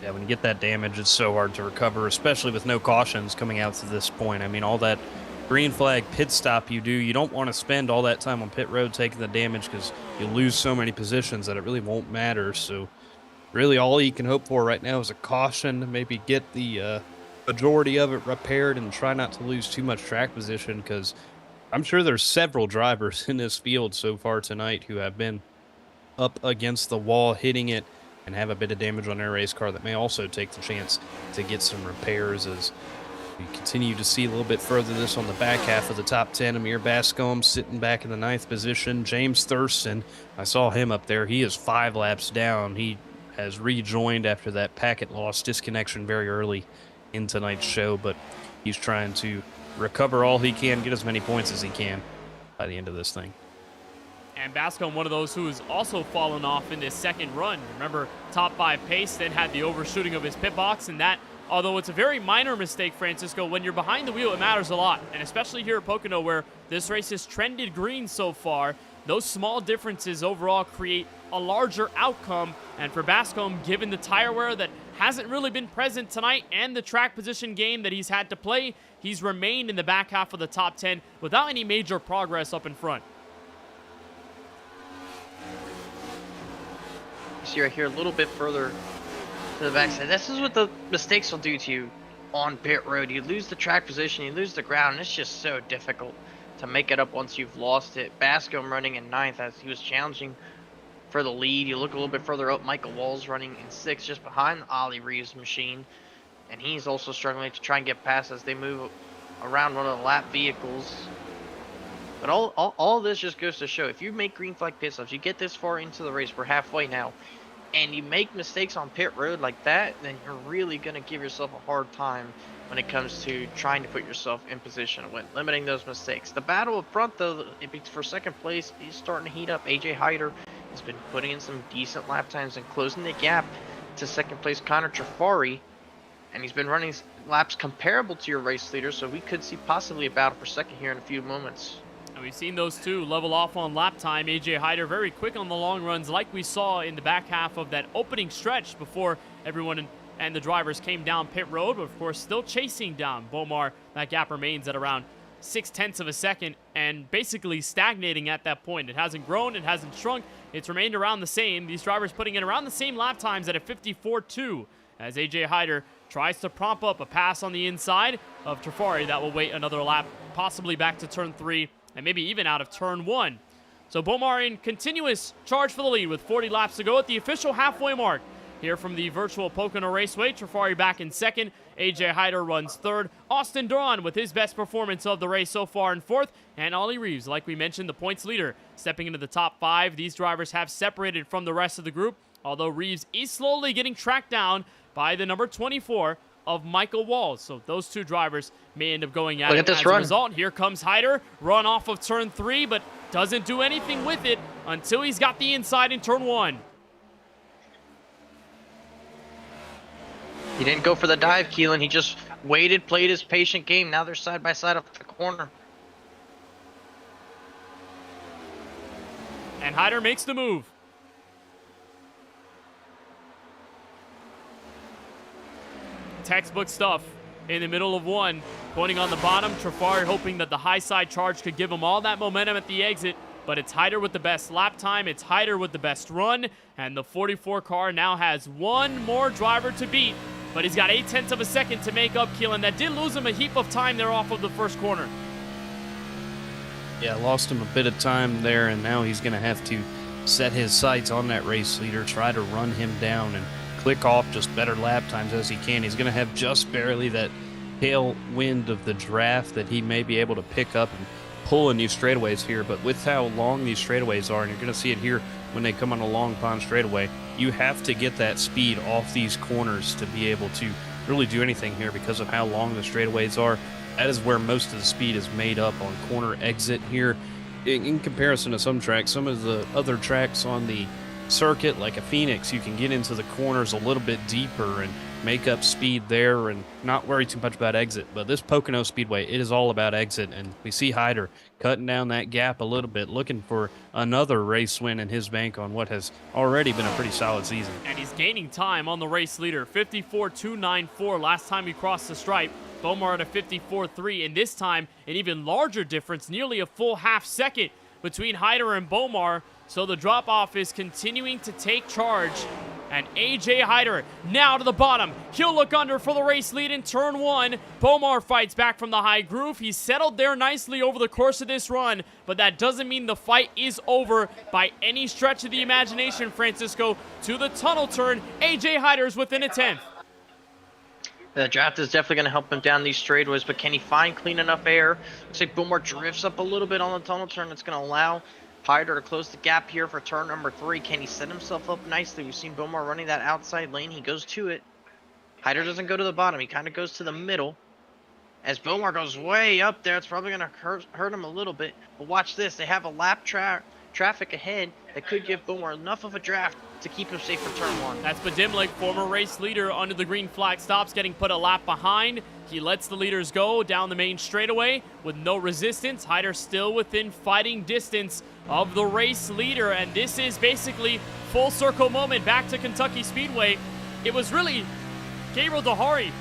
Yeah, when you get that damage, it's so hard to recover, especially with no cautions coming out to this point. I mean, all that green flag pit stop you do, you don't want to spend all that time on pit road taking the damage because you'll lose so many positions that it really won't matter. So really all you can hope for right now is a caution, maybe get the majority of it repaired and try not to lose too much track position, because I'm sure there's several drivers in this field so far tonight who have been up against the wall, hitting it, and have a bit of damage on their race car that may also take the chance to get some repairs. As we continue to see a little bit further this on the back half of the top 10, Amir Bascom sitting back in the 9th position. James Thurston, I saw him up there. He is 5 laps down. He has rejoined after that packet loss disconnection very early in tonight's show, but he's trying to recover all he can, get as many points as he can by the end of this thing. And Bascom, one of those who has also fallen off in this second run. Remember, top 5 pace, then had the overshooting of his pit box, and that, although it's a very minor mistake, Francisco, when you're behind the wheel, it matters a lot. And especially here at Pocono, where this race has trended green so far, those small differences overall create a larger outcome. And for Bascom, given the tire wear that hasn't really been present tonight and the track position game that he's had to play, he's remained in the back half of the top 10 without any major progress up in front. See right here a little bit further to the backside. This is what the mistakes will do to you on pit road. You lose the track position, you lose the ground, and it's just so difficult to make it up once you've lost it. Bascom running in 9th as he was challenging for the lead. You look a little bit further up, Michael Wall's running in 6th just behind Ollie Reeves' machine, and he's also struggling to try and get past as they move around one of the lap vehicles. But all this just goes to show, if you make green flag pit stops, you get this far into the race, we're halfway now, and you make mistakes on pit road like that, then you're really going to give yourself a hard time when it comes to trying to put yourself in position when limiting those mistakes. The battle up front, though, for second place, is starting to heat up. AJ Hyder has been putting in some decent lap times and closing the gap to second place Connor Trafari, and he's been running laps comparable to your race leader, so we could see possibly a battle for second here in a few moments. And we've seen those two level off on lap time. AJ Hyder very quick on the long runs, like we saw in the back half of that opening stretch before everyone and the drivers came down pit road, but of course still chasing down Bomar. That gap remains at around 0.6 of a second and basically stagnating at that point. It hasn't grown, it hasn't shrunk, it's remained around the same. These drivers putting in around the same lap times at a 54.2 as AJ Hyder tries to prop up a pass on the inside of Trafari that will wait another lap, possibly back to turn 3 and maybe even out of turn 1. So Bomar in continuous charge for the lead with 40 laps to go at the official halfway mark. Here from the virtual Pocono Raceway, Trafari back in 2nd, AJ Hyder runs 3rd, Austin Duran with his best performance of the race so far in 4th, and Ollie Reeves, like we mentioned, the points leader, stepping into the top 5. These drivers have separated from the rest of the group, although Reeves is slowly getting tracked down by the number 24 of Michael Walls. So those two drivers may end up going at it as a result. Here comes Hyder, run off of turn 3, but doesn't do anything with it until he's got the inside in turn 1. He didn't go for the dive, Keelan. He just waited, played his patient game. Now they're side by side up the corner. And Hyder makes the move. Textbook stuff in the middle of 1. Pointing on the bottom, Trafari hoping that the high side charge could give him all that momentum at the exit. But it's Hyder with the best lap time. It's Hyder with the best run. And the 44 car now has one more driver to beat. But he's got 0.8 of a second to make up, Keelan. That did lose him a heap of time there off of the first corner. Yeah, lost him a bit of time there, and now he's going to have to set his sights on that race leader, try to run him down and click off just better lap times as he can. He's going to have just barely that tailwind of the draft that he may be able to pick up and pull in these straightaways here. But with how long these straightaways are, and you're going to see it here when they come on a long pond straightaway, you have to get that speed off these corners to be able to really do anything here because of how long the straightaways are. That is where most of the speed is made up on corner exit here. In comparison to some tracks, some of the other tracks on the circuit, like a Phoenix, you can get into the corners a little bit deeper and make up speed there and not worry too much about exit. But this Pocono Speedway, it is all about exit, and we see Hyder cutting down that gap a little bit, looking for another race win in his bank on what has already been a pretty solid season. And he's gaining time on the race leader, 54.294 last time he crossed the stripe. Bomar at a 54.3, and this time an even larger difference, nearly a full half second between Hyder and Bomar. So the drop-off is continuing to take charge And AJ Hyder now to the bottom. He'll look under for the race lead in turn 1. Bomar fights back from the high groove. He's settled there nicely over the course of this run, but that doesn't mean the fight is over by any stretch of the imagination, Francisco. To the tunnel turn, AJ Hyder's within a 10th. The draft is definitely going to help him down these straightaways, but can he find clean enough air? Looks like Bomar drifts up a little bit on the tunnel turn. That's going to allow Hyder to close the gap here for turn number 3. Can he set himself up nicely? We've seen Bomar running that outside lane. He goes to it. Hyder doesn't go to the bottom. He kind of goes to the middle. As Bomar goes way up there, it's probably going to hurt him a little bit. But watch this. They have a lap traffic ahead that could give Bomar enough of a draft to keep him safe for turn 1. That's Badimlik, former race leader, under the green flag stops, getting put a lap behind. He lets the leaders go down the main straightaway with no resistance. Hyder still within fighting distance of the race leader, and this is basically full circle moment back to Kentucky Speedway. It was really Gabriel Dahari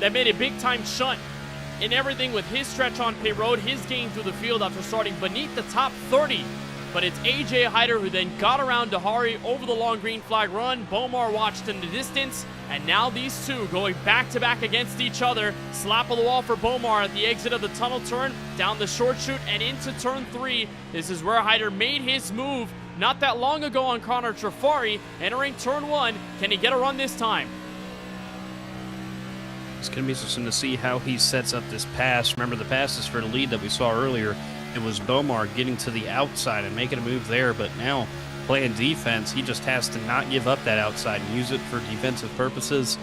that made a big time shunt in everything with his stretch on pit road, his gain through the field after starting beneath the top 30. But it's AJ Hyder who then got around Dahari over the long green flag run. Bomar watched in the distance, and now these two going back-to-back against each other. Slap of the wall for Bomar at the exit of the tunnel turn, down the short chute and into turn 3. This is where Hyder made his move not that long ago on Connor Trafari. Entering turn 1, can he get a run this time? It's going to be interesting to see how he sets up this pass. Remember, the passes for the lead that we saw earlier, it was Bomar getting to the outside and making a move there, but now playing defense, he just has to not give up that outside and use it for defensive purposes.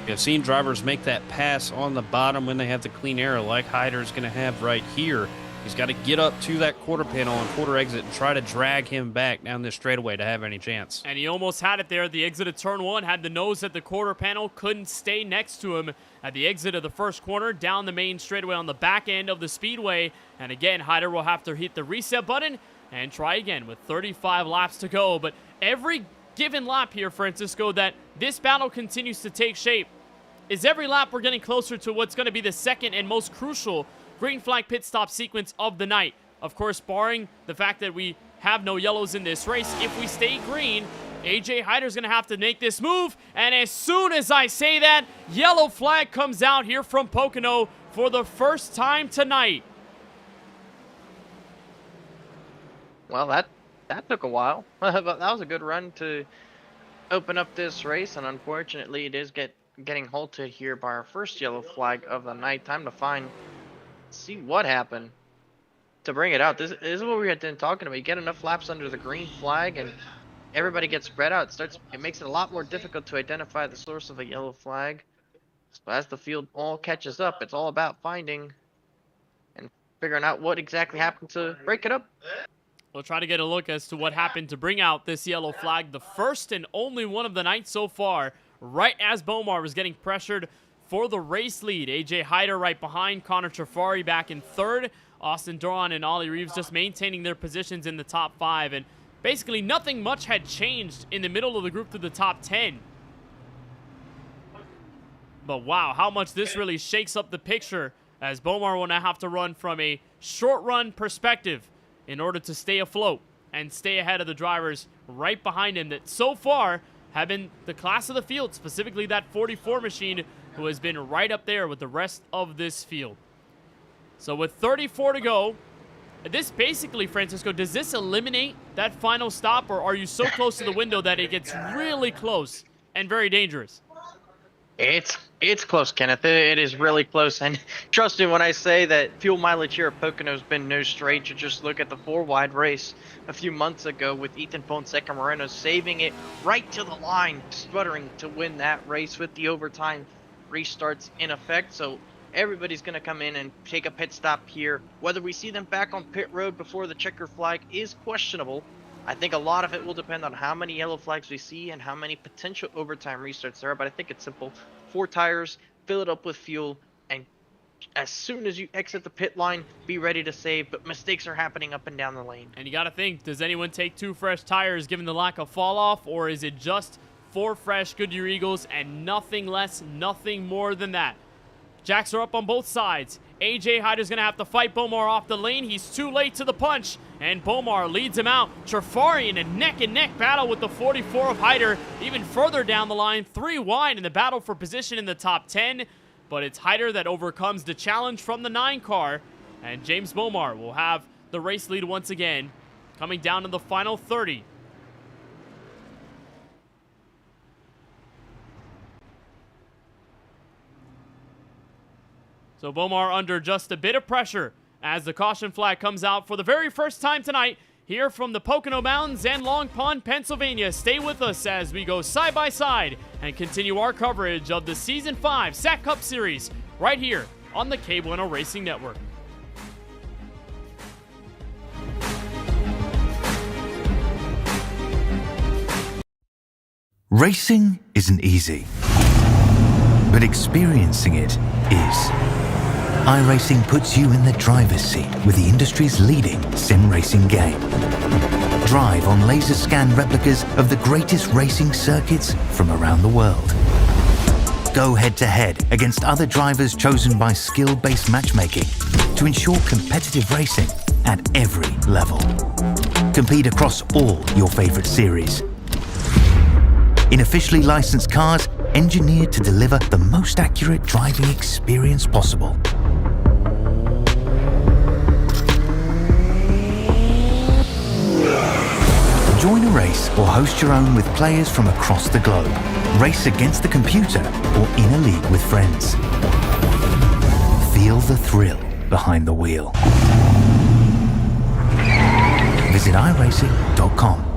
We have seen drivers make that pass on the bottom when they have the clean air like Hyder's going to have right here. He's got to get up to that quarter panel and quarter exit and try to drag him back down this straightaway to have any chance. And he almost had it there at the exit of turn 1, had the nose at the quarter panel, couldn't stay next to him at the exit of the first corner, down the main straightaway on the back end of the speedway. And again, Hyder will have to hit the reset button and try again with 35 laps to go. But every given lap here, Francisco, that this battle continues to take shape, is every lap we're getting closer to what's going to be the second and most crucial green flag pit stop sequence of the night. Of course, barring the fact that we have no yellows in this race. If we stay green, AJ Hyder's going to have to make this move. And as soon as I say that, yellow flag comes out here from Pocono for the first time tonight. Well, that took a while. But that was a good run to open up this race, and unfortunately it is getting halted here by our first yellow flag of the night. Time to see what happened to bring it out. This is what we had been talking about. You get enough laps under the green flag and everybody gets spread out. It makes it a lot more difficult to identify the source of a yellow flag. So as the field all catches up, it's all about finding and figuring out what exactly happened to break it up. We'll try to get a look as to what happened to bring out this yellow flag, the first and only one of the night so far, right as Bomar was getting pressured for the race lead. AJ Hyder right behind, Connor Trafari back in third, Austin Doran and Ollie Reeves just maintaining their positions in the top 5, and basically nothing much had changed in the middle of the group to the top 10. But wow, how much this really shakes up the picture, as Bomar will now have to run from a short run perspective in order to stay afloat and stay ahead of the drivers right behind him that so far have been the class of the field, specifically that 44 machine, who has been right up there with the rest of this field. So with 34 to go, this basically, Francisco, does this eliminate that final stop, or are you so close to the window that it gets really close and very dangerous? It's close, Kenneth. It is really close, and trust me when I say that fuel mileage here at Pocono has been no stranger. Just look at the 4-wide race a few months ago with Ethan Fonseca Moreno saving it right to the line, sputtering to win that race with the overtime restarts in effect. So everybody's going to come in and take a pit stop here. Whether we see them back on pit road before the checker flag is questionable. I think a lot of it will depend on how many yellow flags we see and how many potential overtime restarts there are, but I think it's simple. 4 tires, fill it up with fuel, and as soon as you exit the pit line, be ready to save, but mistakes are happening up and down the lane. And you got to think, does anyone take 2 fresh tires given the lack of fall off, or is it just 4 fresh Goodyear Eagles and nothing less, nothing more than that? Jacks are up on both sides. AJ Hyder's going to have to fight Bomar off the lane. He's too late to the punch. and Bomar leads him out. Trafari in a neck-and-neck battle with the 44 of Hyder. Even further down the line, 3 wide in the battle for position in the top 10. But it's Hyder that overcomes the challenge from the 9 car. And James Bomar will have the race lead once again, coming down to the final 30. So Bomar under just a bit of pressure as the caution flag comes out for the very first time tonight here from the Pocono Mountains and Long Pond, Pennsylvania. Stay with us as we go side by side and continue our coverage of the Season 5 SAAC Cup Series right here on the KBueno Racing Network. Racing isn't easy, but experiencing it is. iRacing puts you in the driver's seat with the industry's leading sim racing game. Drive on laser scan replicas of the greatest racing circuits from around the world. Go head to head against other drivers chosen by skill-based matchmaking to ensure competitive racing at every level. Compete across all your favorite series. In officially licensed cars engineered to deliver the most accurate driving experience possible. Join a race or host your own with players from across the globe. Race against the computer or in a league with friends. Feel the thrill behind the wheel. Visit iRacing.com.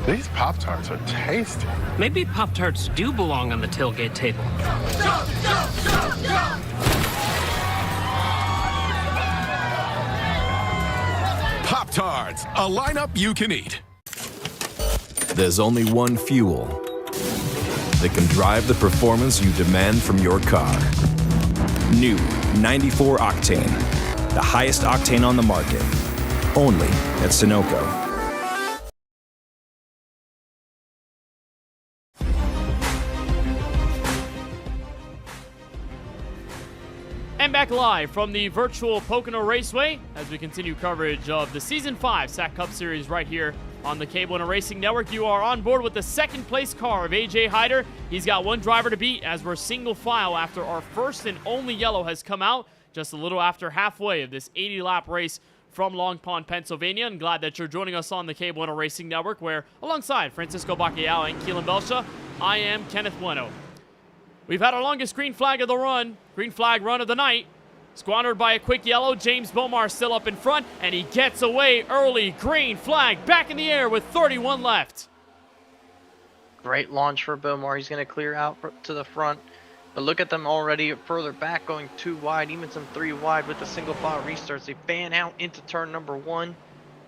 These Pop-Tarts are tasty. Maybe Pop-Tarts do belong on the tailgate table. Pop-Tarts, a lineup you can eat. There's only one fuel that can drive the performance you demand from your car. New 94 Octane, the highest octane on the market. Only at Sunoco. And back live from the virtual Pocono Raceway as we continue coverage of the Season 5 SAAC Cup Series right here on the KBueno Racing Network. You are on board with the second place car of AJ Hyder. He's got one driver to beat as we're single file after our first and only yellow has come out just a little after halfway of this 80-lap race from Long Pond, Pennsylvania. And glad that you're joining us on the KBueno Racing Network, where alongside Francisco Bacalao and Keelan Belsha, I am Kenneth Bueno. We've had our longest green flag of the run, green flag run of the night. Squandered by a quick yellow. James Bomar still up in front, and he gets away early. Green flag back in the air with 31 left. Great launch for Bomar. He's going to clear out to the front. But look at them already further back, going 2 wide, even some 3 wide with the single file restarts. They fan out into turn number 1,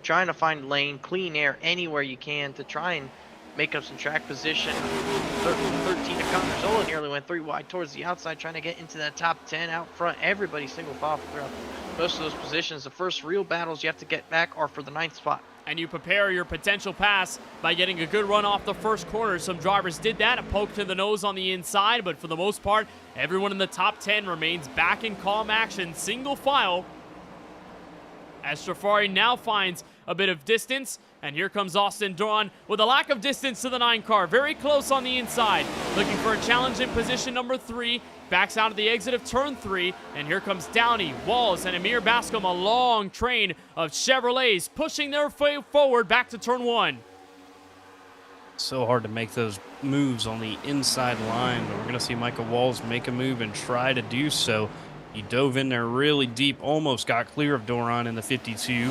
trying to find lane, clean air anywhere you can to try and make up some track position. 13 to Connorzola nearly went 3 wide towards the outside, trying to get into that top 10 out front. Everybody single file throughout most of those positions. The first real battles you have to get back are for the 9th spot. And you prepare your potential pass by getting a good run off the first corner. Some drivers did that, a poke to the nose on the inside, but for the most part, everyone in the top 10 remains back in calm action, single file. As Trafari now finds a bit of distance, and here comes Austin Dawn with a lack of distance to the 9 car. Very close on the inside, looking for a challenge in position number 3. Backs out of the exit of turn 3, and here comes Downey, Walls, and Amir Bascom, a long train of Chevrolets pushing their way forward back to turn 1. So hard to make those moves on the inside line, but we're going to see Michael Walls make a move and try to do so. He dove in there really deep, almost got clear of Doron in the 52. You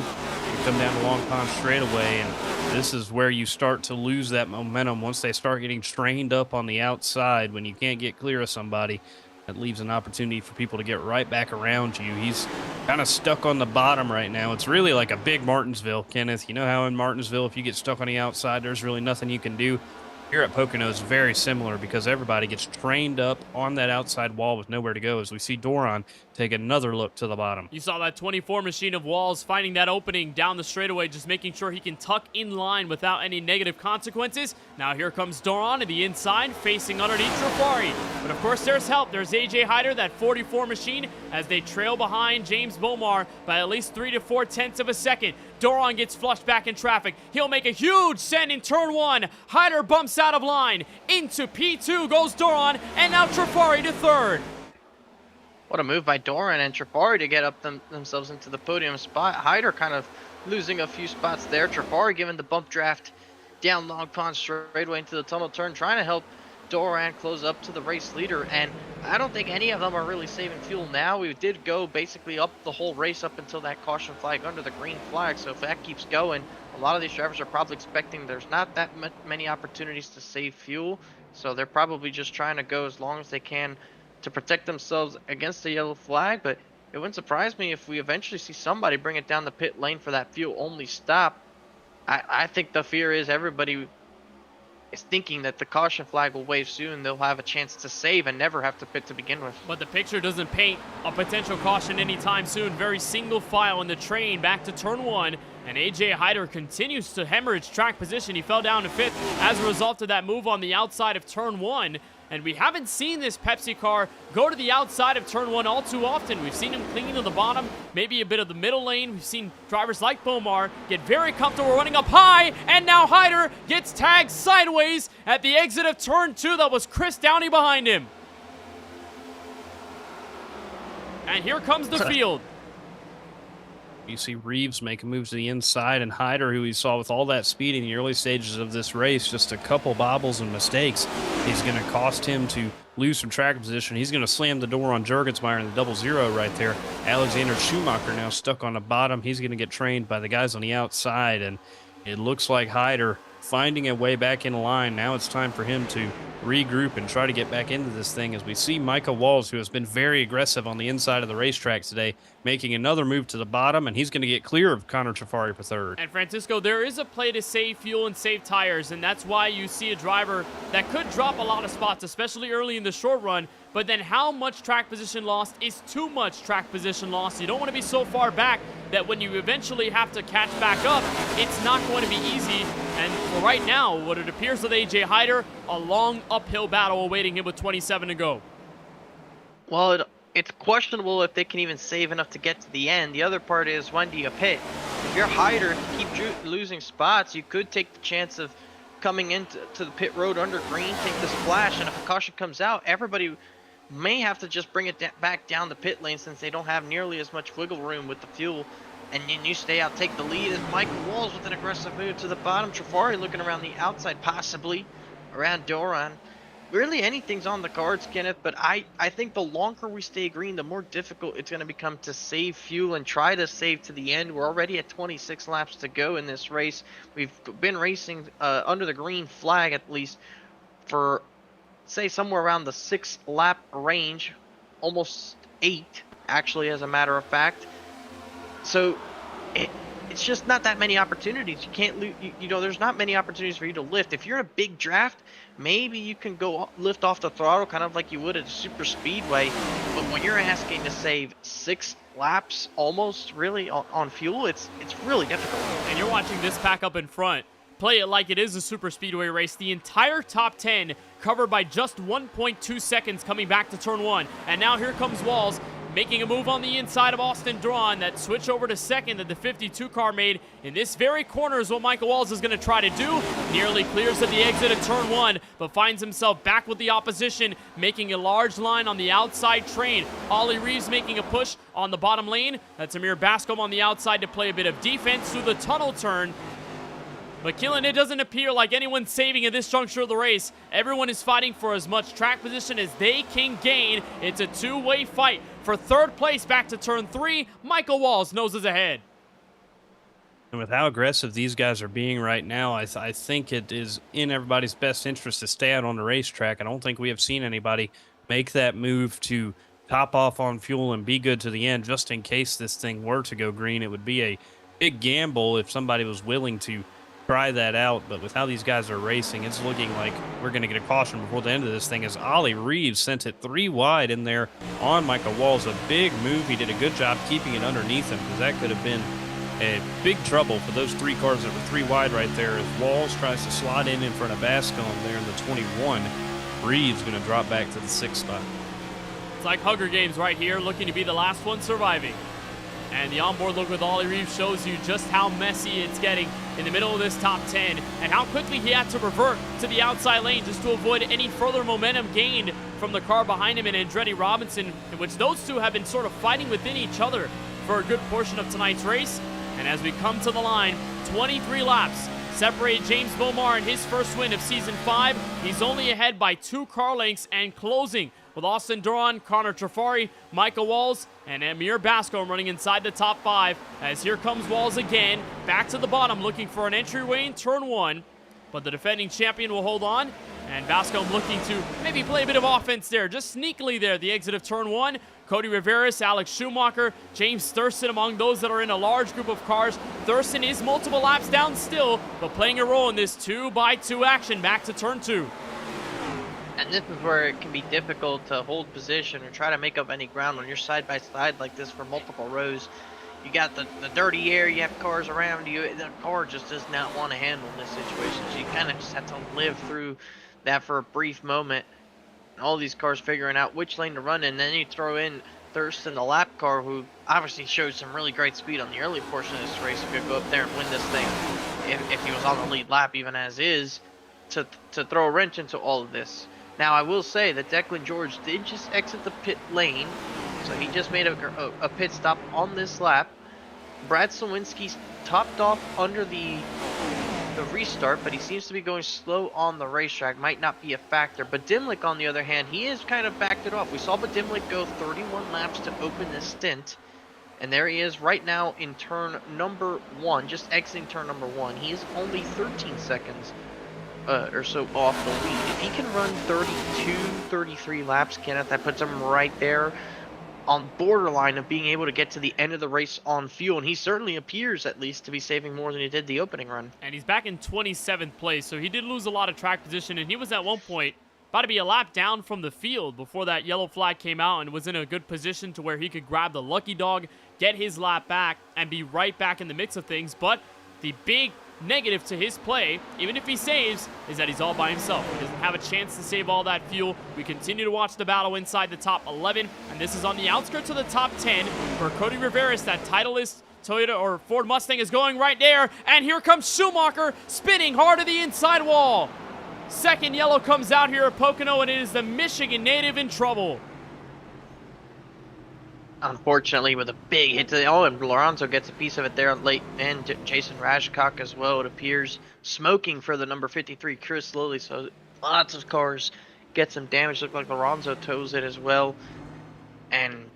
come down to Long Pond straightaway, and this is where you start to lose that momentum once they start getting strained up on the outside. When you can't get clear of somebody, that leaves an opportunity for people to get right back around you. He's kind of stuck on the bottom right now. It's really like a big Martinsville, Kenneth. You know how in Martinsville, if you get stuck on the outside, there's really nothing you can do. here at Pocono is very similar because everybody gets trained up on that outside wall with nowhere to go as we see Doron take another look to the bottom. You saw that 24 machine of Walls finding that opening down the straightaway, just making sure he can tuck in line without any negative consequences. Now here comes Doron to the inside, facing underneath Trafari. But of course there's help. There's AJ Hyder, that 44 machine, as they trail behind James Bomar by at least 3 to 4 tenths of a second. Doron gets flushed back in traffic. He'll make a huge send in turn 1. Hyder bumps out of line. Into P2 goes Doron, and now Trafari to third. What a move by Doran and Trafari to get up themselves into the podium spot. Hyder kind of losing a few spots there. Trafari giving the bump draft down Long Pond straightaway into the tunnel turn, trying to help Doran close up to the race leader. And I don't think any of them are really saving fuel now. We did go basically up the whole race up until that caution flag under the green flag. So if that keeps going, a lot of these drivers are probably expecting there's not that many opportunities to save fuel. So they're probably just trying to go as long as they can to protect themselves against the yellow flag. But it wouldn't surprise me if we eventually see somebody bring it down the pit lane for that fuel only stop. I think the fear is everybody is thinking that the caution flag will wave soon. They'll have a chance to save and never have to pit to begin with. But the picture doesn't paint a potential caution anytime soon. Very single file in the train back to turn 1. And AJ Hyder continues to hemorrhage track position. He fell down to 5th as a result of that move on the outside of turn 1. And we haven't seen this Pepsi car go to the outside of turn 1 all too often. We've seen him clinging to the bottom, maybe a bit of the middle lane. We've seen drivers like Bomar get very comfortable running up high, and now Hyder gets tagged sideways at the exit of turn 2. That was Chris Downey behind him. And here comes the field. You see Reeves make a move to the inside, and Hyder, who we saw with all that speed in the early stages of this race, just a couple bobbles and mistakes, is going to cost him to lose some track position. He's going to slam the door on Jurgensmeyer in the 0-0 right there. Alexander Schumacher now stuck on the bottom. He's going to get trained by the guys on the outside, and it looks like Hyder finding a way back in line. Now it's time for him to regroup and try to get back into this thing as we see Micah Walls, who has been very aggressive on the inside of the racetrack today, making another move to the bottom, and he's going to get clear of Connor Trafari for third. And Francisco, there is a play to save fuel and save tires, and that's why you see a driver that could drop a lot of spots, especially early in the short run. But then how much track position lost is too much track position lost. You don't want to be so far back that when you eventually have to catch back up, it's not going to be easy. And for right now, what it appears with AJ Hyder, a long uphill battle awaiting him with 27 to go. Well, it's questionable if they can even save enough to get to the end. The other part is, when do you pit? If you're Hyder, to keep losing spots, you could take the chance of coming into the pit road under green, take the splash, and if a caution comes out, everybody may have to just bring it back down the pit lane since they don't have nearly as much wiggle room with the fuel. And then you stay out, take the lead as Michael Walls with an aggressive move to the bottom. Trafari looking around the outside, possibly around Doran. Really anything's on the cards, Kenneth, but I think the longer we stay green, the more difficult it's going to become to save fuel and try to save to the end. We're already at 26 laps to go in this race. We've been racing under the green flag at least for, say, somewhere around the 6 lap range, almost 8 actually, as a matter of fact. So it's just not that many opportunities. You can't you know, there's not many opportunities for you to lift. If you're in a big draft, maybe you can go lift off the throttle kind of like you would at a super speedway. But when you're asking to save 6 laps almost really on fuel, it's really difficult. And you're watching this pack up in front play it like it is a super speedway race. The entire top 10 covered by just 1.2 seconds coming back to turn 1. And now here comes Walls making a move on the inside of Austin Drawn. That switch over to second that the 52 car made in this very corner is what Michael Walls is going to try to do. Nearly clears at the exit of turn 1, but finds himself back with the opposition, making a large line on the outside train. Ollie Reeves making a push on the bottom lane. That's Amir Bascom on the outside to play a bit of defense through the tunnel turn. But Killen, it doesn't appear like anyone's saving at this juncture of the race. Everyone is fighting for as much track position as they can gain. It's a two-way fight. For third place back to turn 3, Michael Walls noses ahead. And with how aggressive these guys are being right now, I think it is in everybody's best interest to stay out on the racetrack. I don't think we have seen anybody make that move to top off on fuel and be good to the end just in case this thing were to go green. It would be a big gamble if somebody was willing to try that out. But with how these guys are racing, it's looking like we're going to get a caution before the end of this thing, as Ollie Reeves sent it 3 wide in there on Michael Walls. A big move. He did a good job keeping it underneath him, because that could have been a big trouble for those 3 cars that were 3 wide right there, as Walls tries to slide in front of Bascom there in the 21. Reeves going to drop back to the 6th spot. It's like Hunger Games right here, looking to be the last one surviving. And the onboard look with Ollie Reeves shows you just how messy it's getting in the middle of this top 10, and how quickly he had to revert to the outside lane just to avoid any further momentum gained from the car behind him and Andretti Robinson, in which those two have been sort of fighting within each other for a good portion of tonight's race. And as we come to the line, 23 laps separate James Bomar in his first win of Season 5. He's only ahead by 2 car lengths and closing with Austin Duran, Connor Trafari, Michael Walls, and Amir Bascom running inside the top 5. As here comes Walls again, back to the bottom looking for an entryway in turn 1. But the defending champion will hold on, and Bascom looking to maybe play a bit of offense there, just sneakily there, the exit of turn 1. Cody Riveras, Alex Schumacher, James Thurston among those that are in a large group of cars. Thurston is multiple laps down still, but playing a role in this 2x2 action back to turn 2. And this is where it can be difficult to hold position or try to make up any ground when you're side by side like this for multiple rows. You got the dirty air, you have cars around you. The car just does not want to handle this situation. So you kind of just have to live through that for a brief moment. All these cars figuring out which lane to run in. Then you throw in Thurston, the lap car, who obviously showed some really great speed on the early portion of this race. He could go up there and win this thing if he was on the lead lap, even as is, to throw a wrench into all of this. Now, I will say that Declan George did just exit the pit lane, so he just made a pit stop on this lap. Brad Slawinski's topped off under the restart, but he seems to be going slow on the racetrack. Might not be a factor. But Dimlick, on the other hand, he has kind of backed it off. We saw Dimlick go 31 laps to open this stint, and there he is right now in turn number 1, just exiting turn number 1. He is only 13 seconds or so off the lead. If he can run 32, 33 laps, Kenneth, that puts him right there on borderline of being able to get to the end of the race on fuel, and he certainly appears at least to be saving more than he did the opening run. And he's back in 27th place, so he did lose a lot of track position, and he was at one point about to be a lap down from the field before that yellow flag came out, and was in a good position to where he could grab the lucky dog, get his lap back, and be right back in the mix of things. But the big negative to his play, even if he saves, is that he's all by himself. He doesn't have a chance to save all that fuel. We continue to watch the battle inside the top 11, and this is on the outskirts of the top 10 for Cody Riveras. That Titleist Toyota or Ford Mustang is going right there, and here comes Schumacher spinning hard to the inside wall. Second yellow comes out here at Pocono, and it is the Michigan native in trouble. Unfortunately, with a big hit to the and Lorenzo gets a piece of it there late, and Jason Rashcock as well, it appears, smoking for the number 53 Chris Lilly. So lots of cars get some damage. Look like Lorenzo tows it as well, and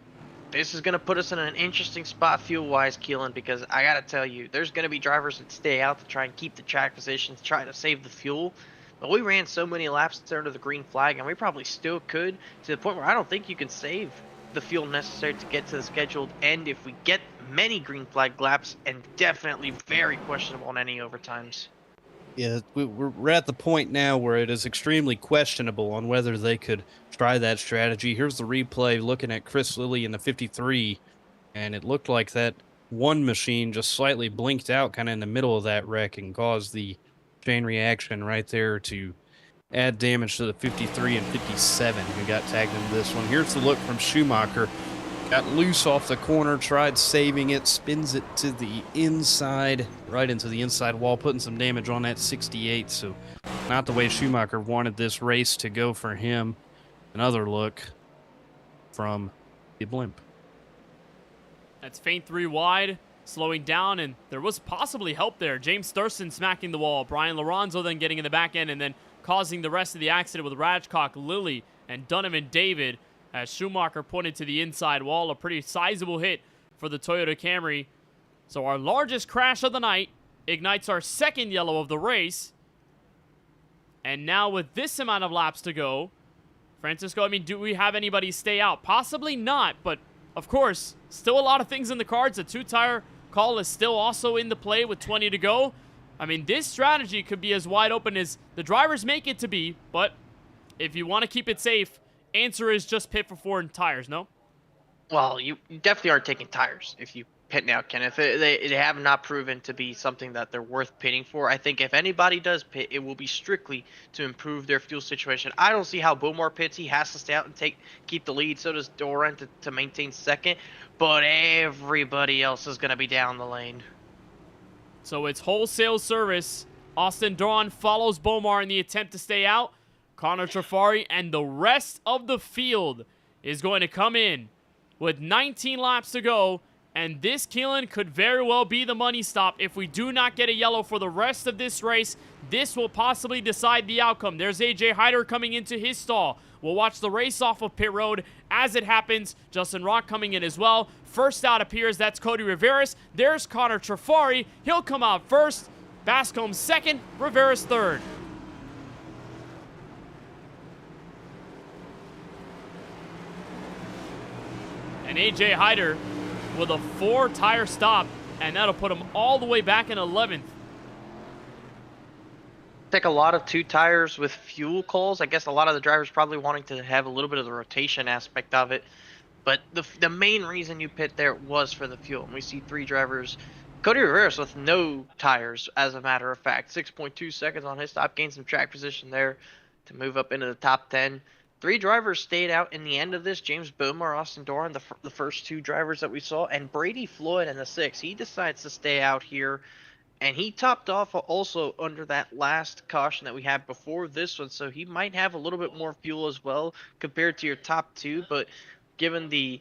this is going to put us in an interesting spot fuel wise, Keelan, because I gotta tell you, there's going to be drivers that stay out to try and keep the track positions, try to save the fuel. But we ran so many laps under the green flag, and we probably still could, to the point where I don't think you can save the fuel necessary to get to the scheduled end if we get many green flag laps, and definitely very questionable on any overtimes. Yeah, we're at the point now where it is extremely questionable on whether they could try that strategy. Here's the replay looking at Chris Lilly in the 53, and it looked like that one machine just slightly blinked out kind of in the middle of that wreck and caused the chain reaction right there to add damage to the 53 and 57 who got tagged into this one. Here's the look from Schumacher. Got loose off the corner, tried saving it, spins it to the inside, right into the inside wall, putting some damage on that 68. So not the way Schumacher wanted this race to go for him. Another look from the blimp. That's faint 3 wide, slowing down, and there was possibly help there. James Thurston smacking the wall, Brian Lorenzo then getting in the back end, and then causing the rest of the accident with Rajcock, Lilly, and Donovan David, as Schumacher pointed to the inside wall. A pretty sizable hit for the Toyota Camry. So our largest crash of the night ignites our second yellow of the race. And now with this amount of laps to go, Francisco, I mean, do we have anybody stay out? Possibly not, but of course, still a lot of things in the cards. The 2-tire call is still also in the play with 20 to go. I mean, this strategy could be as wide open as the drivers make it to be, but if you want to keep it safe, answer is just pit for 4 tires, no? Well, you definitely aren't taking tires if you pit now, Kenneth. They have not proven to be something that they're worth pitting for. I think if anybody does pit, it will be strictly to improve their fuel situation. I don't see how Beaumont pits. He has to stay out and keep the lead. So does Doran to maintain second. But everybody else is going to be down the lane. So it's wholesale service. Austin Doran follows Beaumont in the attempt to stay out. Connor Trafari and the rest of the field is going to come in with 19 laps to go, and this, Keelan, could very well be the money stop. If we do not get a yellow for the rest of this race, this will possibly decide the outcome. There's AJ Hyder coming into his stall. We'll watch the race off of pit road as it happens. Justin Rock coming in as well. First out appears, that's Cody Rivera's. There's Connor Trafari. He'll come out first. Bascombe second, Rivera's third. And AJ Hyder with a 4-tire stop, and that'll put him all the way back in 11th. Take a lot of 2 tires with fuel calls. I guess a lot of the drivers probably wanting to have a little bit of the rotation aspect of it. But the main reason you pit there was for the fuel. And we see 3 drivers. Cody Rivera's with no tires, as a matter of fact. 6.2 seconds on his stop. Gained some track position there to move up into the top 10. 3 drivers stayed out in the end of this. James Beaumont, Austin Doran, the first 2 drivers that we saw. And Brady Floyd in the 6th. He decides to stay out here. And he topped off also under that last caution that we had before this one. So he might have a little bit more fuel as well compared to your top 2. But given the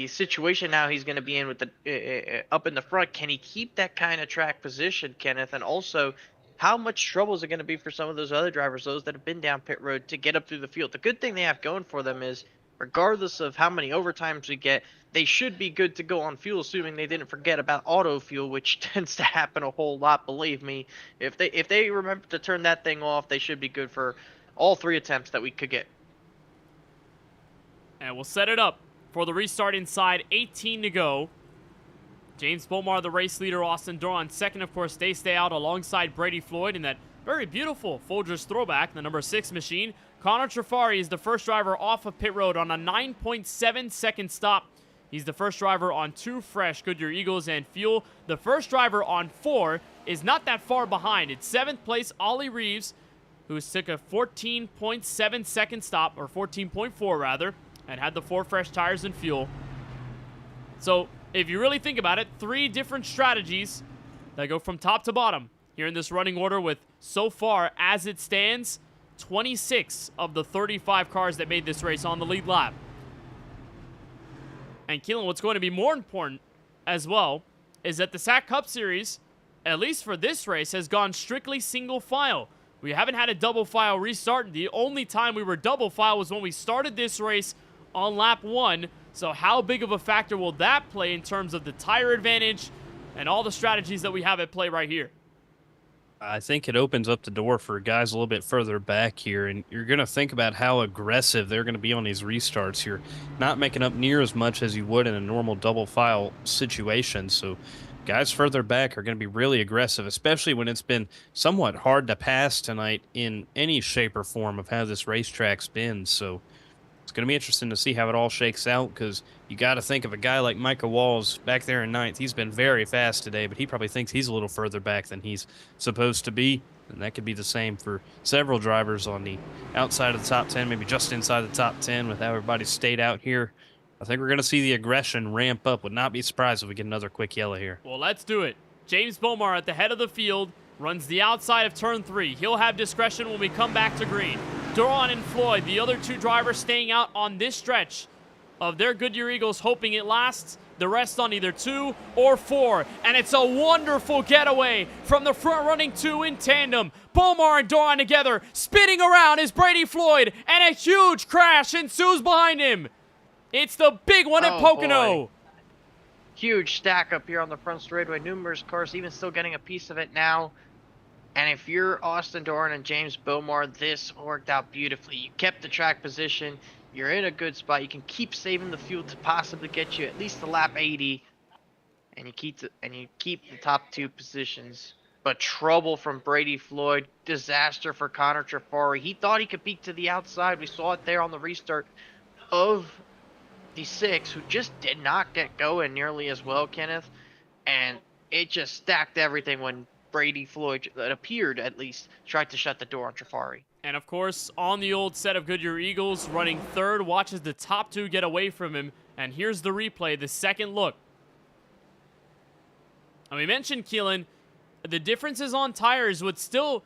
situation now he's going to be in with the up in the front, can he keep that kind of track position, Kenneth? And also, how much trouble is it going to be for some of those other drivers, those that have been down pit road, to get up through the field? The good thing they have going for them is, regardless of how many overtimes we get, they should be good to go on fuel, assuming they didn't forget about auto fuel, which tends to happen a whole lot, believe me. If they remember to turn that thing off, they should be good for all 3 attempts that we could get. And we'll set it up for the restart inside, 18 to go. James Beaumont, the race leader, Austin Doran second. Of course, they stay out alongside Brady Floyd in that very beautiful Folgers throwback, the number 6 machine. Connor Trafari is the first driver off of pit road on a 9.7 second stop. He's the first driver on 2 fresh Goodyear Eagles and fuel. The first driver on 4 is not that far behind. It's 7th place Ollie Reeves, who took a 14.7 second stop, or 14.4 rather, and had the 4 fresh tires and fuel. So, if you really think about it, 3 different strategies that go from top to bottom here in this running order with, so far, as it stands, 26 of the 35 cars that made this race on the lead lap. And Keelan, what's going to be more important as well is that the SAAC Cup Series, at least for this race, has gone strictly single file. We haven't had a double file restart. The only time we were double file was when we started this race on lap 1. So how big of a factor will that play in terms of the tire advantage and all the strategies that we have at play right here? I think it opens up the door for guys a little bit further back here, and you're going to think about how aggressive they're going to be on these restarts. You're not making up near as much as you would in a normal double file situation, so guys further back are going to be really aggressive, especially when it's been somewhat hard to pass tonight in any shape or form of how this racetrack's been. So it's going to be interesting to see how it all shakes out, because you got to think of a guy like Micah Walls back there in 9th. He's been very fast today, but he probably thinks he's a little further back than he's supposed to be. And that could be the same for several drivers on the outside of the top 10, maybe just inside the top 10 with how everybody stayed out here. I think we're going to see the aggression ramp up. Would not be surprised if we get another quick yellow here. Well, let's do it. James Beaumont at the head of the field runs the outside of turn 3. He'll have discretion when we come back to green. Doran and Floyd, the other 2 drivers, staying out on this stretch of their Goodyear Eagles, hoping it lasts. The rest on either 2 or 4. And it's a wonderful getaway from the front-running 2 in tandem. Beaumont and Doran together, spinning around is Brady Floyd, and a huge crash ensues behind him. It's the big one at Pocono. Boy. Huge stack up here on the front straightaway. Numerous cars even still getting a piece of it now. And if you're Austin Doran and James Beaumont, this worked out beautifully. You kept the track position. You're in a good spot. You can keep saving the fuel to possibly get you at least to lap 80. And you keep the top 2 positions. But trouble from Brady Floyd, disaster for Connor Trafari. He thought he could peek to the outside. We saw it there on the restart of the 6, who just did not get going nearly as well, Kenneth. And it just stacked everything when Brady Floyd, it appeared at least, tried to shut the door on Trafari. And of course, on the old set of Goodyear Eagles, running third, watches the top 2 get away from him. And here's the replay, the second look. And we mentioned, Keelan, the differences on tires would still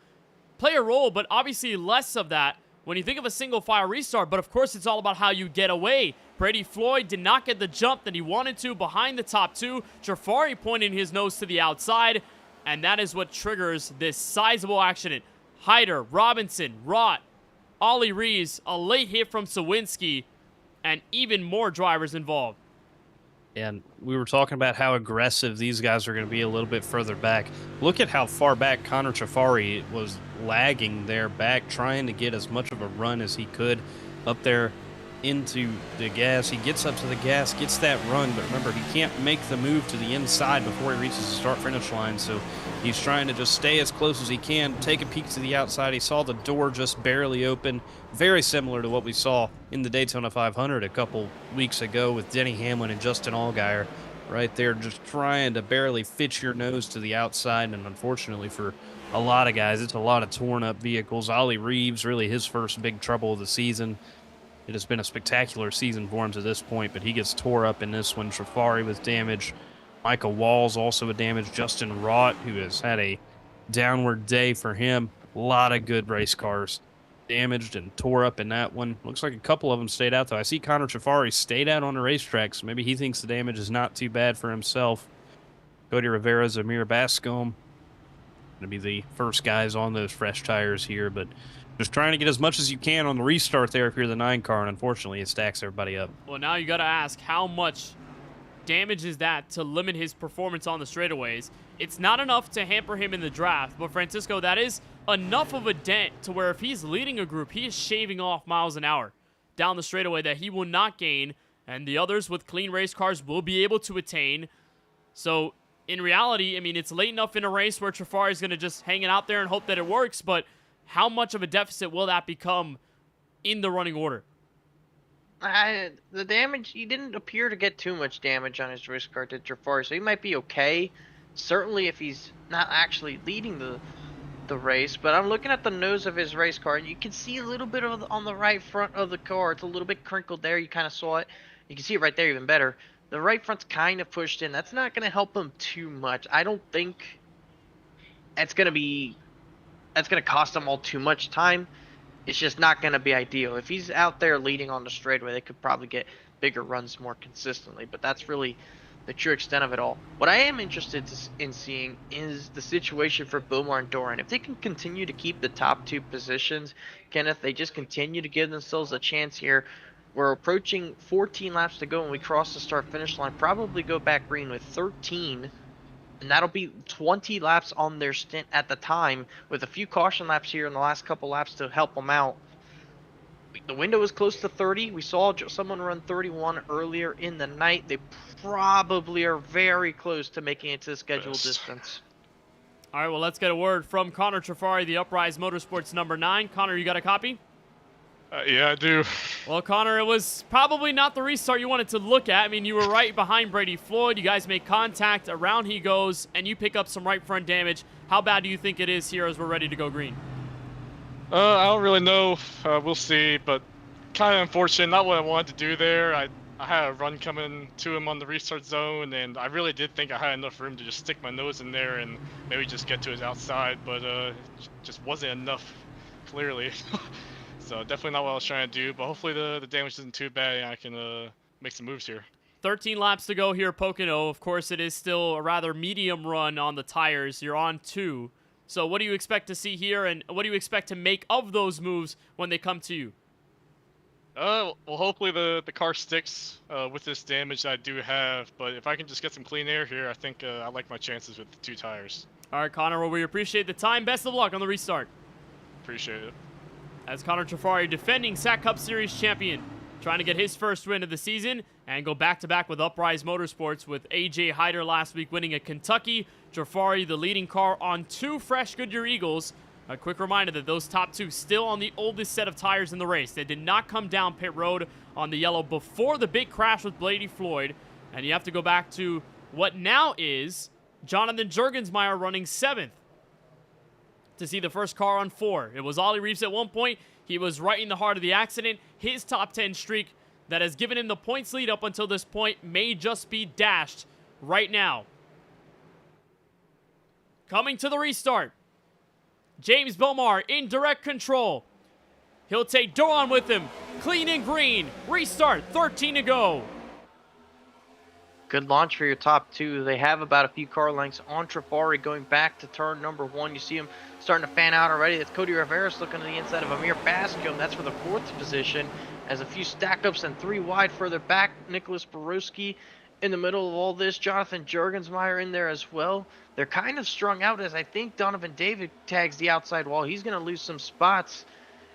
play a role, but obviously less of that when you think of a single file restart. But of course, it's all about how you get away. Brady Floyd did not get the jump that he wanted to behind the top 2. Trafari pointing his nose to the outside, and that is what triggers this sizable accident. Hyder, Robinson, Rott, Ollie Reeves, a late hit from Sawinski, and even more drivers involved. And we were talking about how aggressive these guys are going to be a little bit further back. Look at how far back Connor Trafari was lagging there back, trying to get as much of a run as he could up there into the gas. He gets up to the gas, gets that run, but remember, he can't make the move to the inside before he reaches the start-finish line, so he's trying to just stay as close as he can, take a peek to the outside. He saw the door just barely open, very similar to what we saw in the Daytona 500 a couple weeks ago with Denny Hamlin and Justin Allgaier right there, just trying to barely fit your nose to the outside, and unfortunately for a lot of guys, it's a lot of torn-up vehicles. Ollie Reeves, really his first big trouble of the season. It has been a spectacular season for him to this point, but he gets tore up in this one. Trafari with damage. Michael Walls also with damage. Justin Rott, who has had a downward day for him. A lot of good race cars damaged and tore up in that one. Looks like a couple of them stayed out, though. I see Connor Trafari stayed out on the racetrack, so maybe he thinks the damage is not too bad for himself. Cody Rivera, Zamir Bascom. Going to be the first guys on those fresh tires here, but just trying to get as much as you can on the restart there if you're the 9 car, and unfortunately it stacks everybody up. Well, now you got to ask, how much damage is that to limit his performance on the straightaways? It's not enough to hamper him in the draft, but Francisco, that is enough of a dent to where if he's leading a group, he is shaving off miles an hour down the straightaway that he will not gain, and the others with clean race cars will be able to attain. So in reality, I mean, it's late enough in a race where Trafari is going to just hang it out there and hope that it works, but how much of a deficit will that become in the running order? The damage, he didn't appear to get too much damage on his race car to Trafari, so he might be okay. Certainly if he's not actually leading the race, but I'm looking at the nose of his race car, and you can see a little bit of on the right front of the car. It's a little bit crinkled there. You kind of saw it. You can see it right there even better. The right front's kind of pushed in. That's not going to help him too much. I don't think that's going to cost him all too much time. It's just not going to be ideal. If he's out there leading on the straightaway, they could probably get bigger runs more consistently, but that's really the true extent of it all. What I am interested in seeing is the situation for Bomar and Doran. If they can continue to keep the top 2 positions, Kenneth, they just continue to give themselves a chance here. We're approaching 14 laps to go when we cross the start-finish line, probably go back green with 13, and that'll be 20 laps on their stint at the time, with a few caution laps here in the last couple laps to help them out. The window is close to 30. We saw someone run 31 earlier in the night. They probably are very close to making it to the scheduled distance. All right, well, let's get a word from Connor Trafari, the Uprise Motorsports number 9. Connor, you got a copy? Yeah, I do. Well, Connor, it was probably not the restart you wanted to look at. I mean, you were right behind Brady Floyd. You guys make contact. Around he goes, and you pick up some right front damage. How bad do you think it is here as we're ready to go green? I don't really know. We'll see, but kind of unfortunate. Not what I wanted to do there. I had a run coming to him on the restart zone, and I really did think I had enough room to just stick my nose in there and maybe just get to his outside, but it just wasn't enough, clearly. So definitely not what I was trying to do, but hopefully the damage isn't too bad and I can make some moves here. 13 laps to go here at Pocono. Of course, it is still a rather medium run on the tires. You're on 2. So what do you expect to see here, and what do you expect to make of those moves when they come to you? Well, hopefully the car sticks with this damage that I do have, but if I can just get some clean air here, I think I like my chances with the 2 tires. All right, Connor, well, we appreciate the time. Best of luck on the restart. Appreciate it. As Connor Trafari, defending SAAC Cup Series champion, trying to get his first win of the season and go back-to-back with Uprise Motorsports, with A.J. Hyder last week winning at Kentucky, Jafari the leading car on 2 fresh Goodyear Eagles. A quick reminder that those top 2 still on the oldest set of tires in the race. They did not come down pit road on the yellow before the big crash with Blady Floyd. And you have to go back to what now is Jonathan Juergensmeyer running 7th to see the first car on 4. It was Ollie Reeves at one point. He was right in the heart of the accident. His top 10 streak that has given him the points lead up until this point may just be dashed right now. Coming to the restart, James Bomar in direct control. He'll take Doran with him. Clean and green. Restart, 13 to go. Good launch for your top 2. They have about a few car lengths on Trafari going back to turn number 1. You see him starting to fan out already. That's Cody Rivera's looking to the inside of Amir Bascom. That's for the 4th position. As a few stack ups and 3 wide further back, Nicholas Borowski in the middle of all this. Jonathan Juergensmeyer in there as well. They're kind of strung out, as I think Donovan David tags the outside wall. He's going to lose some spots.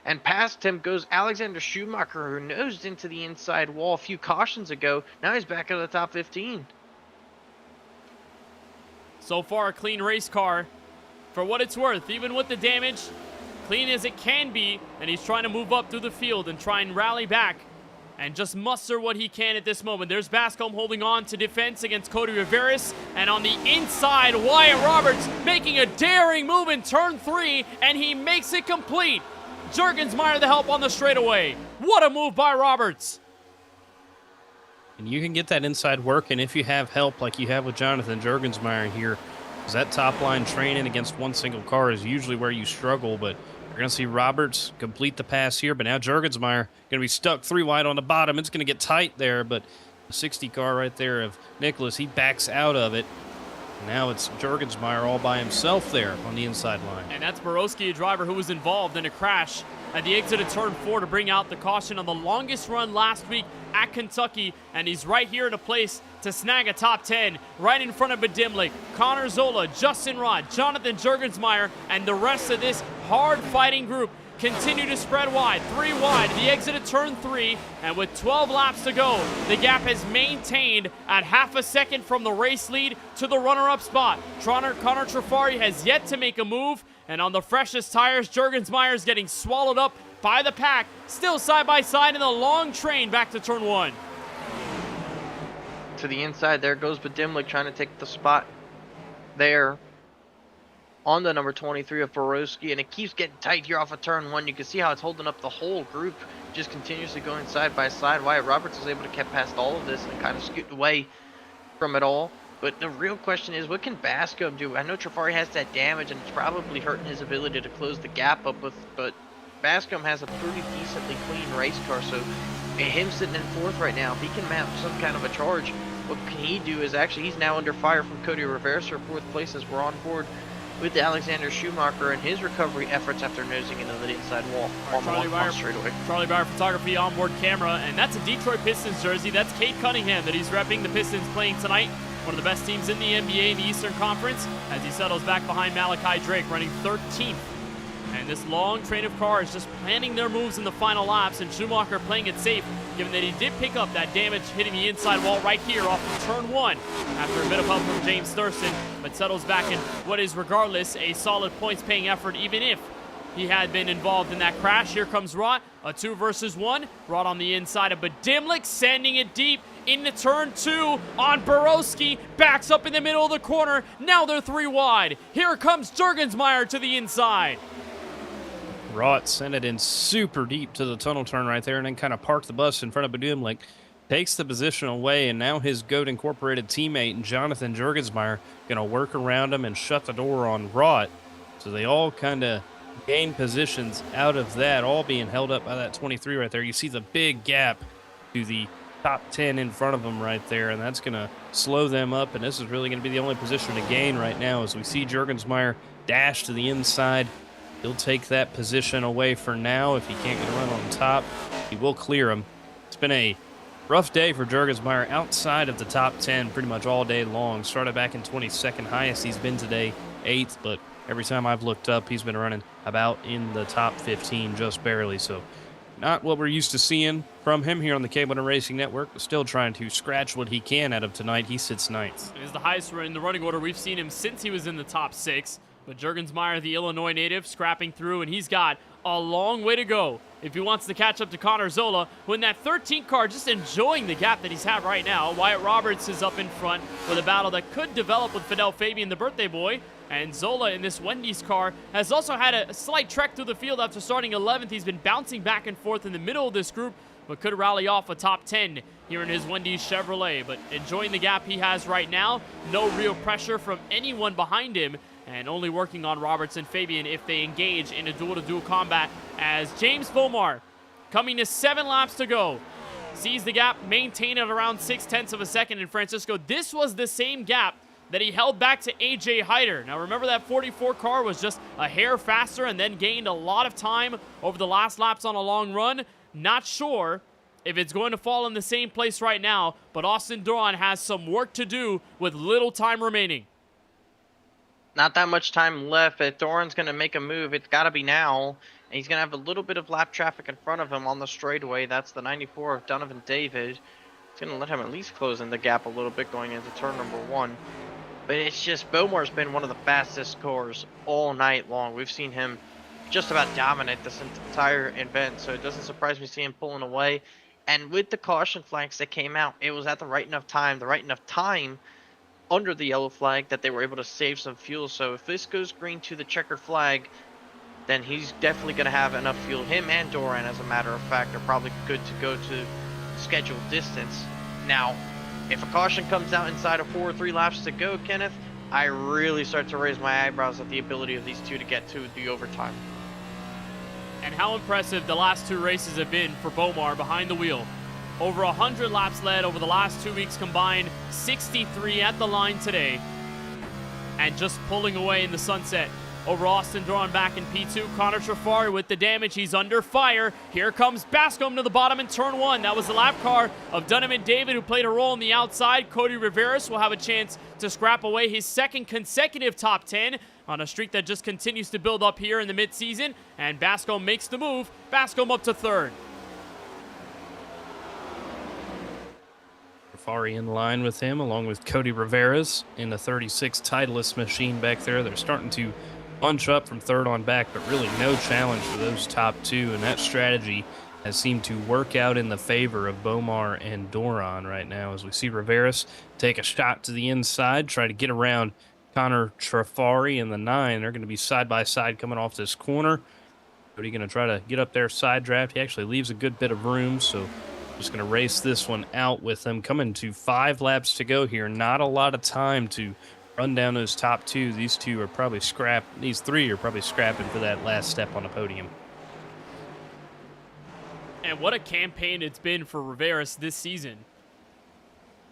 And past him goes Alexander Schumacher, who nosed into the inside wall a few cautions ago. Now he's back in the top 15. So far, a clean race car. For what it's worth, even with the damage, clean as it can be, and he's trying to move up through the field and try and rally back and just muster what he can at this moment. There's Bascom holding on to defense against Cody Riveras, and on the inside, Wyatt Roberts making a daring move in turn 3, and he makes it complete. Juergensmeyer the help on the straightaway. What a move by Roberts. And you can get that inside work, and if you have help like you have with Jonathan Juergensmeyer here, because that top line training against one single car is usually where you struggle, but you're going to see Roberts complete the pass here, but now Juergensmeyer going to be stuck 3 wide on the bottom. It's going to get tight there, but the 60 car right there of Nicholas, he backs out of it. Now it's Juergensmeyer all by himself there on the inside line. And that's Borowski, a driver who was involved in a crash at the exit of turn 4 to bring out the caution on the longest run last week at Kentucky. And he's right here in a place to snag a top 10 right in front of Badimlik, Connor Zola, Justin Rod, Jonathan Juergensmeyer, and the rest of this hard-fighting group continue to spread wide. 3 wide, the exit of turn 3, and with 12 laps to go, the gap has maintained at half a second from the race lead to the runner-up spot. Connor Trafari has yet to make a move, and on the freshest tires, Juergensmeyer is getting swallowed up by the pack, still side by side in the long train back to turn 1. To the inside, there goes Badimlik trying to take the spot there on the number 23 of Borowski, and it keeps getting tight here off of turn 1. You can see how it's holding up the whole group, just continuously going side by side. Wyatt Roberts was able to get past all of this and kind of scoot away from it all. But the real question is, what can Bascom do? I know Trafari has that damage, and it's probably hurting his ability to close the gap up with, but Bascom has a pretty decently clean race car, so him sitting in 4th right now, if he can mount some kind of a charge, what can he do is actually he's now under fire from Cody Rivera for 4th place, as we're on board with Alexander Schumacher and his recovery efforts after nosing into the inside wall on the one straightaway. Charlie Bauer Photography onboard camera, and that's a Detroit Pistons jersey. That's Kate Cunningham that he's repping. The Pistons playing tonight, one of the best teams in the NBA in the Eastern Conference, as he settles back behind Malachi Drake, running 13th. And this long train of cars just planning their moves in the final laps, and Schumacher playing it safe, given that he did pick up that damage hitting the inside wall right here off of turn 1 after a bit of help from James Thurston, but settles back in what is regardless a solid points-paying effort, even if he had been involved in that crash. Here comes Rott, a 2 versus 1. Rott on the inside of Badimlik, sending it deep into turn 2 on Borowski, backs up in the middle of the corner. Now they're 3 wide. Here comes Juergensmeyer to the inside. Rott sent it in super deep to the tunnel turn right there and then kind of parked the bus in front of Badimlik. Takes the position away, and now his GOAT Incorporated teammate, Jonathan Juergensmeyer, going to work around him and shut the door on Rott. So they all kind of gain positions out of that, all being held up by that 23 right there. You see the big gap to the top 10 in front of them right there, and that's going to slow them up, and this is really going to be the only position to gain right now as we see Juergensmeyer dash to the inside. He'll take that position away for now. If he can't get a run on top, he will clear him. It's been a rough day for Juergensmeyer outside of the top 10 pretty much all day long. Started back in 22nd, highest he's been today, 8th, but every time I've looked up, he's been running about in the top 15 just barely. So Not what we're used to seeing from him here on the KBueno Racing Network, but still trying to scratch what he can out of tonight. He sits ninth. It is the highest in the running order we've seen him since he was in the top 6. But Jurgensmeyer, the Illinois native, scrapping through, and he's got a long way to go if he wants to catch up to Connor Zola, who in that 13 car just enjoying the gap that he's had right now. Wyatt Roberts is up in front with a battle that could develop with Fidel Fabian, the birthday boy. And Zola in this Wendy's car has also had a slight trek through the field after starting 11th. He's been bouncing back and forth in the middle of this group, but could rally off a top 10 here in his Wendy's Chevrolet. But enjoying the gap he has right now. No real pressure from anyone behind him, and only working on Roberts and Fabian if they engage in a dual-to-dual combat, as James Bomar, coming to 7 laps to go, sees the gap maintain at around 0.6 of a second in Francisco. This was the same gap that he held back to AJ Hyder. Now remember, that 44 car was just a hair faster and then gained a lot of time over the last laps on a long run. Not sure if it's going to fall in the same place right now, but Austin Doran has some work to do with little time remaining. Not that much time left. If Doran's going to make a move, it's got to be now. And he's going to have a little bit of lap traffic in front of him on the straightaway. That's the 94 of Donovan David. It's going to let him at least close in the gap a little bit going into turn number 1. But it's just, Bomar's been one of the fastest cars all night long. We've seen him just about dominate this entire event, so it doesn't surprise me to see him pulling away. And with the caution flags that came out, it was at the right enough time under the yellow flag that they were able to save some fuel. So if this goes green to the checkered flag, then he's definitely going to have enough fuel. Him and Doran, as a matter of fact, are probably good to go to scheduled distance. Now, if a caution comes out inside of 4 or 3 laps to go, Kenneth, I really start to raise my eyebrows at the ability of these two to get to the overtime. And how impressive the last 2 races have been for Bomar behind the wheel. Over 100 laps led over the last 2 weeks combined, 63 at the line today, and just pulling away in the sunset over Austin Doran back in P2. Connor Trafari with the damage. He's under fire. Here comes Bascom to the bottom in turn 1. That was the lap car of Donovan David, who played a role on the outside. Cody Riveras will have a chance to scrap away his 2nd consecutive top 10 on a streak that just continues to build up here in the midseason. And Bascom makes the move. Bascom up to 3rd. In line with him, along with Cody Riveras in the 36 Titleist machine back there. They're starting to bunch up from 3rd on back, but really no challenge for those top 2, and that strategy has seemed to work out in the favor of Bomar and Doran right now, as we see Riveras take a shot to the inside, try to get around Connor Trafari in the 9. They're going to be side by side coming off this corner. Cody going to try to get up there side draft. He actually leaves a good bit of room, so just going to race this one out with them coming to 5 laps to go here. Not a lot of time to run down those top 2. These 3 are probably scrapping for that last step on the podium. And what a campaign it's been for Riveras this season.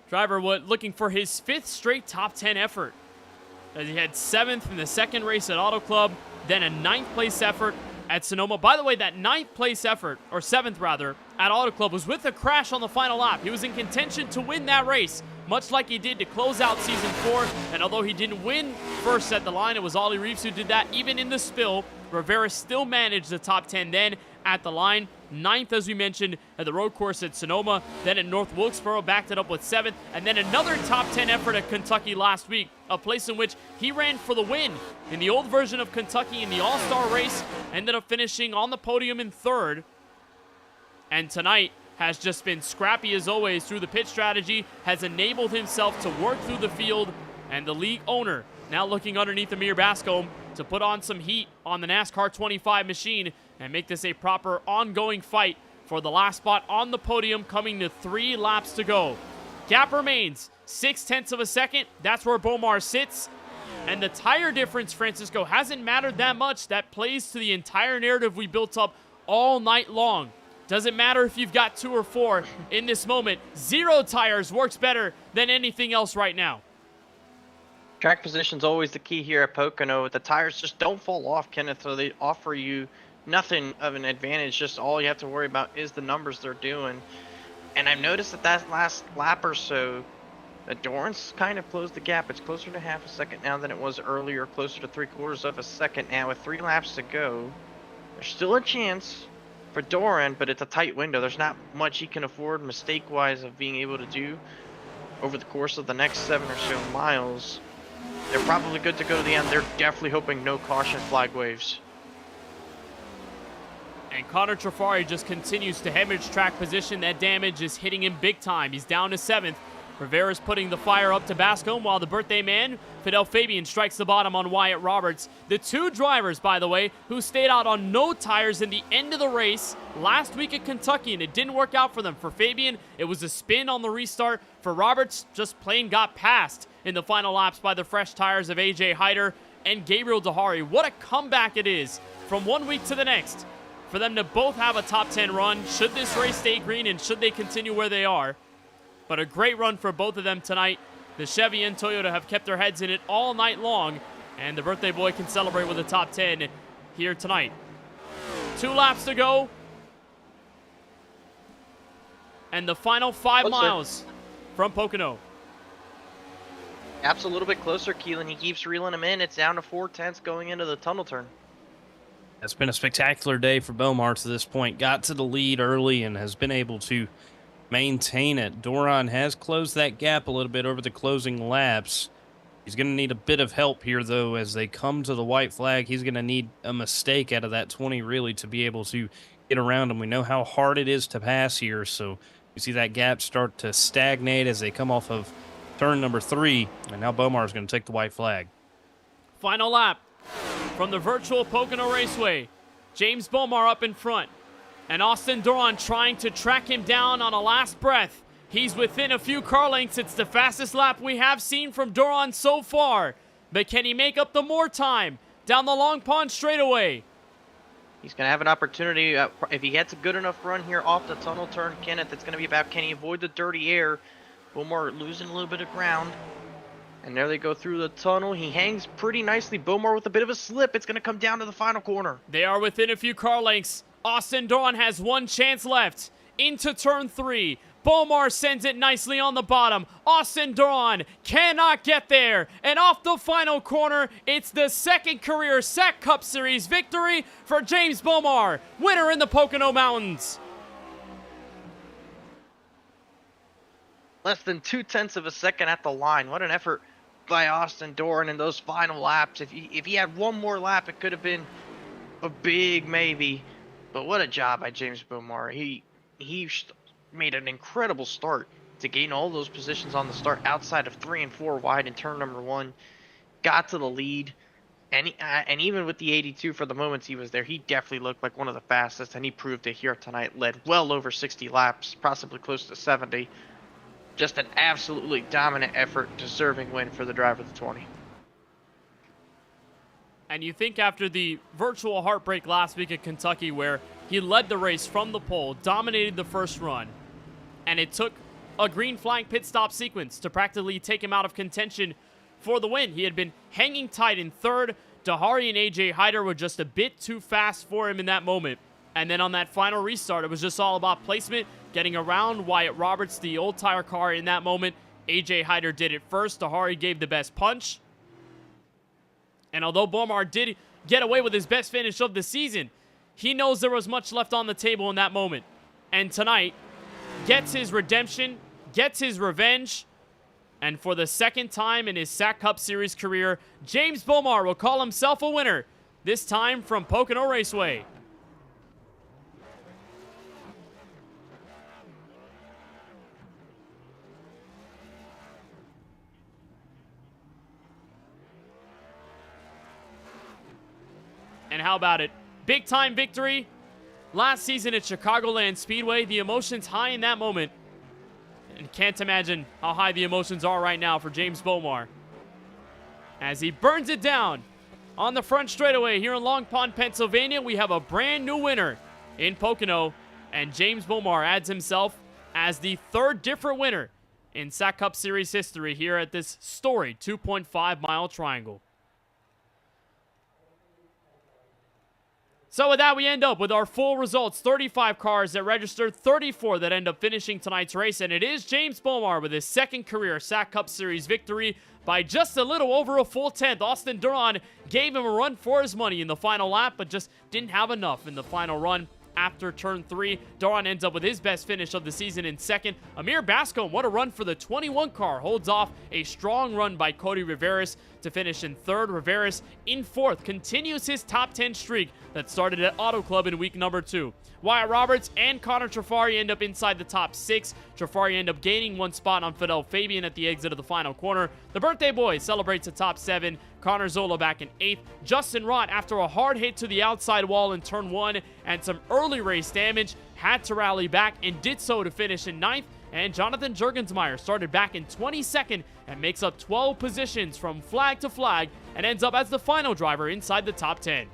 Driver looking for his 5th straight top 10 effort, as he had 7th in the 2nd race at Auto Club, then a 9th place effort at Sonoma. By the way, that 9th place effort, or 7th rather, at Auto Club was with a crash on the final lap. He was in contention to win that race, much like he did to close out Season 4. And although he didn't win first at the line, it was Ollie Reeves who did that. Even in the spill, Rivera still managed the top 10 then at the line. 9th, as we mentioned, at the road course at Sonoma. Then at North Wilkesboro, backed it up with 7th. And then another top 10 effort at Kentucky last week, a place in which he ran for the win in the old version of Kentucky in the All-Star race. Ended up finishing on the podium in 3rd. And tonight has just been scrappy as always through the pit strategy, has enabled himself to work through the field, and the league owner now looking underneath Amir Bascom to put on some heat on the NASCAR 25 machine and make this a proper ongoing fight for the last spot on the podium, coming to 3 laps to go. Gap remains 0.6 of a second. That's where Bomar sits. And the tire difference, Francisco, hasn't mattered that much. That plays to the entire narrative we built up all night long. Doesn't matter if you've got 2 or 4 in this moment. 0 tires works better than anything else right now. Track position's always the key here at Pocono. The tires just don't fall off, Kenneth, so they offer you nothing of an advantage. Just all you have to worry about is the numbers they're doing. And I've noticed that last lap or so, that Doran's kind of closed the gap. It's closer to half a second now than it was earlier, closer to 3/4 of a second now. With 3 laps to go, there's still a chance for Doran, but it's a tight window. There's not much he can afford mistake-wise of being able to do over the course of the next 7 or so miles. They're probably good to go to the end. They're definitely hoping no caution flag waves. And Connor Trafari just continues to hemorrhage track position. That damage is hitting him big time. He's down to 7th. Rivera's putting the fire up to Bascombe, while the birthday man, Fidel Fabian, strikes the bottom on Wyatt Roberts. The 2 drivers, by the way, who stayed out on no tires in the end of the race last week at Kentucky, and it didn't work out for them. For Fabian, it was a spin on the restart. For Roberts, just plain got passed in the final laps by the fresh tires of AJ Hyder and Gabriel Dahari. What a comeback it is from one week to the next for them to both have a top 10 run, should this race stay green and should they continue where they are. But a great run for both of them tonight. The Chevy and Toyota have kept their heads in it all night long, and the birthday boy can celebrate with a top 10 here tonight. 2 laps to go, and the final 5 miles from Pocono. App's a little bit closer, Keelan. He keeps reeling him in. It's down to 4/10 going into the tunnel turn. It's been a spectacular day for Bomar to this point. Got to the lead early and has been able to maintain it. Doran has closed that gap a little bit over the closing laps. He's going to need a bit of help here, though, as they come to the white flag. He's going to need a mistake out of that 20, really, to be able to get around him. We know how hard it is to pass here, so you see that gap start to stagnate as they come off of turn number 3, and now Bomar is going to take the white flag. Final lap from the virtual Pocono Raceway. James Bomar up in front, and Austin Doran trying to track him down on a last breath. He's within a few car lengths. It's the fastest lap we have seen from Doran so far. But can he make up the more time down the Long Pond straightaway? He's going to have an opportunity. If he gets a good enough run here off the tunnel turn, Kenneth, it's going to be about, can he avoid the dirty air? Bomar losing a little bit of ground. And there they go through the tunnel. He hangs pretty nicely. Bomar with a bit of a slip. It's going to come down to the final corner. They are within a few car lengths. Austin Doran has 1 chance left. Into turn 3. Bomar sends it nicely on the bottom. Austin Doran cannot get there. And off the final corner, it's the 2nd career SAAC Cup Series victory for James Bomar, winner in the Pocono Mountains. Less than 0.2 of a second at the line. What an effort by Austin Doran in those final laps. If he had one more lap, it could have been a big maybe. But what a job by James Bomar. He made an incredible start to gain all those positions on the start outside of 3 and 4 wide in turn number 1. Got to the lead. And even with the 82 for the moments he was there, he definitely looked like one of the fastest. And he proved it here tonight. Led well over 60 laps, possibly close to 70. Just an absolutely dominant effort, deserving win for the driver of the 20. And you think after the virtual heartbreak last week at Kentucky, where he led the race from the pole, dominated the first run, and it took a green flag pit stop sequence to practically take him out of contention for the win. He had been hanging tight in 3rd. Dahari and AJ Hyder were just a bit too fast for him in that moment. And then on that final restart, it was just all about placement, getting around Wyatt Roberts, the old tire car in that moment. AJ Hyder did it first. Dahari gave the best punch. And although Bomar did get away with his best finish of the season, he knows there was much left on the table in that moment. And tonight, gets his redemption, gets his revenge, and for the 2nd time in his SAAC Cup Series career, James Bomar will call himself a winner, this time from Pocono Raceway. And how about it? Big time victory. Last season at Chicagoland Speedway, the emotions high in that moment. And can't imagine how high the emotions are right now for James Bomar. As he burns it down on the front straightaway here in Long Pond, Pennsylvania, we have a brand new winner in Pocono. And James Bomar adds himself as the 3rd different winner in SAAC Cup Series history here at this storied 2.5-mile triangle. So with that, we end up with our full results. 35 cars that registered, 34 that end up finishing tonight's race. And it is James Bomar with his 2nd career SAAC Cup Series victory by just a little over a full 10th. Austin Doran gave him a run for his money in the final lap, but just didn't have enough in the final run. after turn 3. Doran ends up with his best finish of the season in second. Amir Bascombe, what a run for the 21 car, holds off a strong run by Cody Riveras to finish in third. Riveras in fourth continues his top 10 streak that started at Auto Club in week number 2. Wyatt Roberts and Connor Trafari end up inside the top 6. Trafari end up gaining 1 spot on Fidel Fabian at the exit of the final corner. The birthday boy celebrates the top 7. Connor Zola back in 8th. Justin Rott, after a hard hit to the outside wall in turn 1 and some early race damage, had to rally back and did so to finish in 9th. And Jonathan Jurgensmeyer started back in 22nd and makes up 12 positions from flag to flag and ends up as the final driver inside the top 10.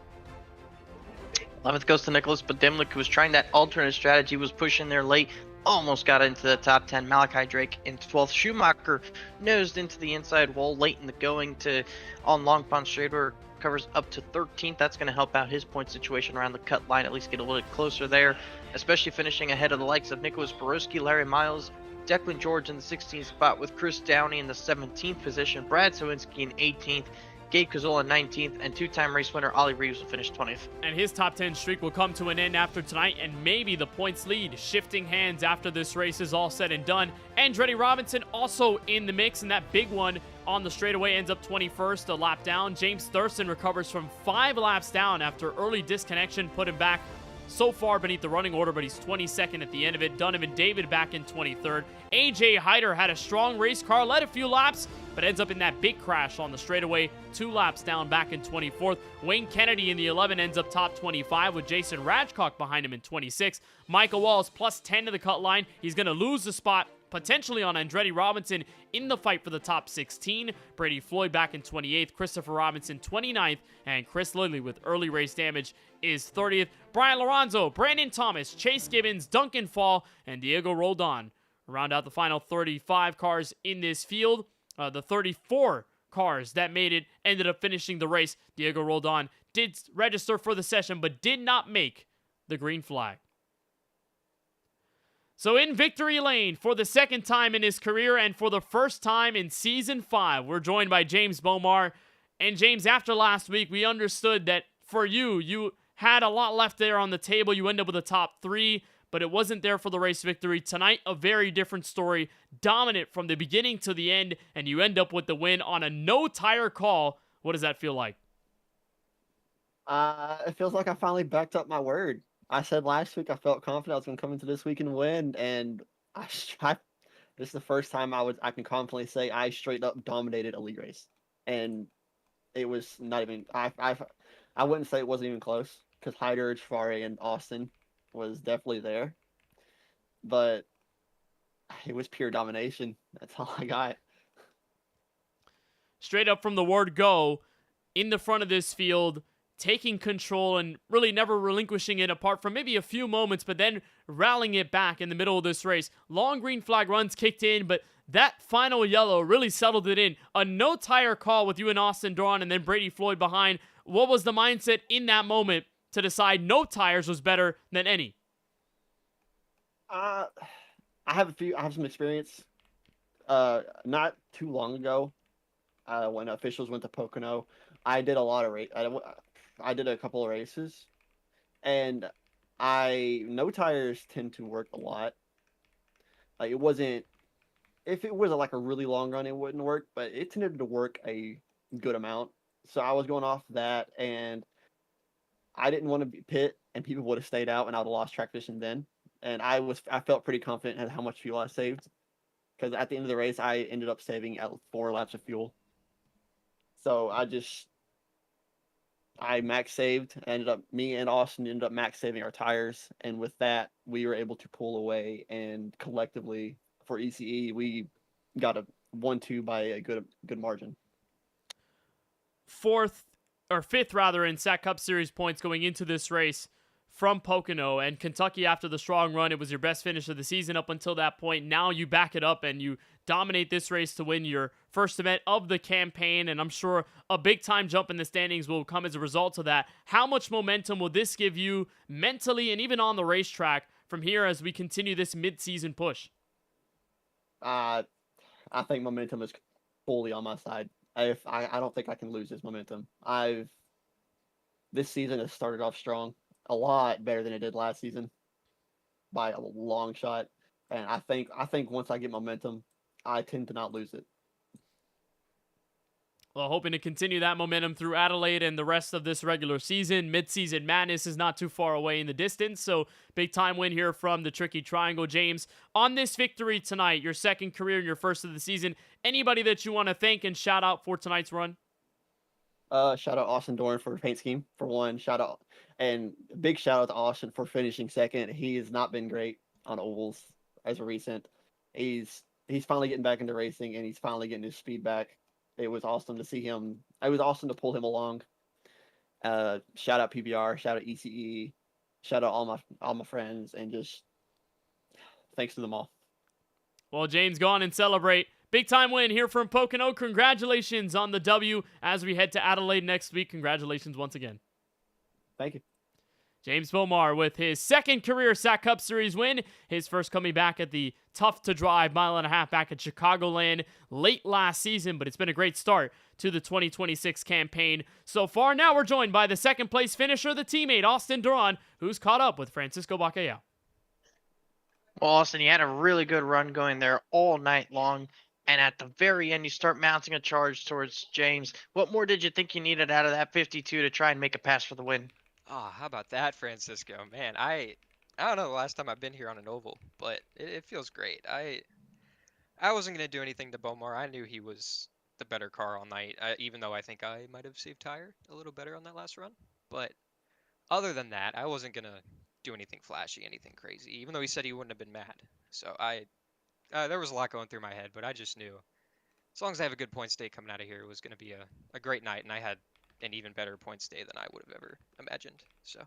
11th goes to Nicholas Podimlik, who was trying that alternate strategy, was pushing there late, almost got into the top 10. Malachi Drake in 12th. Schumacher nosed into the inside wall late in the going to on Long Pond Straightaway, covers up to 13th. That's going to help out his point situation around the cut line, at least get a little bit closer there, especially finishing ahead of the likes of Nicholas Borowski, Larry Miles, Declan George in the 16th spot with Chris Downey in the 17th position, Brad Sawinski in 18th, Gabe Kazola 19th, and 2-time race winner Ollie Reeves will finish 20th. And his top 10 streak will come to an end after tonight, and maybe the points lead shifting hands after this race is all said and done. Andretti Robinson also in the mix, and that big one on the straightaway ends up 21st, a lap down. James Thurston recovers from 5 laps down after early disconnection put him back so far beneath the running order, but he's 22nd at the end of it. Donovan David back in 23rd. AJ Hyder had a strong race car, led a few laps, but ends up in that big crash on the straightaway, 2 laps down back in 24th. Wayne Kennedy in the 11 ends up top 25 with Jason Radcock behind him in 26. Michael Walls plus 10 to the cut line. He's going to lose the spot potentially on Andretti Robinson in the fight for the top 16. Brady Floyd back in 28th, Christopher Robinson 29th, and Chris Lilly with early race damage is 30th. Brian Lorenzo, Brandon Thomas, Chase Gibbons, Duncan Fall, and Diego Roldan round out the final 35 cars in this field. The 34 cars that made it ended up finishing the race. Diego Roldan did register for the session but did not make the green flag. So in victory lane for the second time in his career and for the first time in Season 5, we're joined by James Bomar. And James, after last week, we understood that for you had a lot left there on the table. You end up with a top 3, but it wasn't there for the race victory. Tonight, a very different story. Dominant from the beginning to the end, and you end up with the win on a no-tire call. What does that feel like? It feels like I finally backed up my word. I said last week I felt confident I was going to come into this week and win, and this is the first time I can confidently say I straight up dominated a league race, and it was not even I wouldn't say it wasn't even close because Hyder, Jafari, and Austin was definitely there, but it was pure domination. That's all I got. Straight up from the word go, in the front of this field, taking control and really never relinquishing it apart from maybe a few moments, but then rallying it back in the middle of this race. Long green flag runs kicked in, but that final yellow really settled it in. A no-tire call with you and Austin Doran and then Brady Floyd behind. What was the mindset in that moment to decide no tires was better than any? I have some experience. Not too long ago, when officials went to Pocono, I did a lot of I did a couple of races, and no tires tend to work a lot. Like if it was like a really long run, it wouldn't work, but it tended to work a good amount. So I was going off that, and I didn't want to be pit, and people would have stayed out, and I would have lost track position then. And I felt pretty confident at how much fuel I saved, because at the end of the race, I ended up saving 4 laps of fuel. So I max saved. Me and Austin ended up max saving our tires, and with that, we were able to pull away. And collectively, for ECE, we got a 1-2 by a good margin. Fifth in SAAC Cup Series points going into this race from Pocono, and Kentucky, after the strong run, it was your best finish of the season up until that point. Now you back it up and you dominate this race to win your first event of the campaign, and I'm sure a big-time jump in the standings will come as a result of that. How much momentum will this give you mentally and even on the racetrack from here as we continue this mid-season push? I think momentum is fully on my side. I don't think I can lose this momentum. This season has started off strong. a lot better than it did last season by a long shot. And I think once I get momentum, I tend to not lose it. Well, hoping to continue that momentum through Adelaide and the rest of this regular season. Mid-season madness is not too far away in the distance, so big time win here from the Tricky Triangle. James, on this victory tonight, your second career and your first of the season, anybody that you want to thank and shout out for tonight's run? Shout out Austin Dorn for paint scheme for one. Shout out and big shout out to Austin for finishing second. He has not been great on ovals as of recent. He's finally getting back into racing and he's finally getting his speed back. It was awesome to see him. It was awesome to pull him along. Shout out PBR, shout out ECE, shout out all my friends, and just thanks to them all. Well, James, go on and celebrate. Big time win here from Pocono. Congratulations on the W as we head to Adelaide next week. Congratulations once again. Thank you. James Bomar with his second career SAAC Cup Series win. His first coming back at the tough-to-drive mile-and-a-half back at Chicagoland late last season, but it's been a great start to the 2026 campaign so far. Now we're joined by the second-place finisher, the teammate, Austin Duran, who's caught up with Francisco Bacallao. Well, Austin, you had a really good run going there all night long, and at the very end, you start mounting a charge towards James. What more did you think you needed out of that 52 to try and make a pass for the win? Oh, how about that, Francisco? Man, I don't know the last time I've been here on an oval, but it feels great. I wasn't going to do anything to Bomar. I knew he was the better car all night, even though I think I might have saved tire a little better on that last run. But other than that, I wasn't going to do anything flashy, anything crazy, even though he said he wouldn't have been mad. So there was a lot going through my head, but I just knew as long as I have a good point stay coming out of here, it was going to be a great night, and I had an even better point stay than I would have ever imagined. So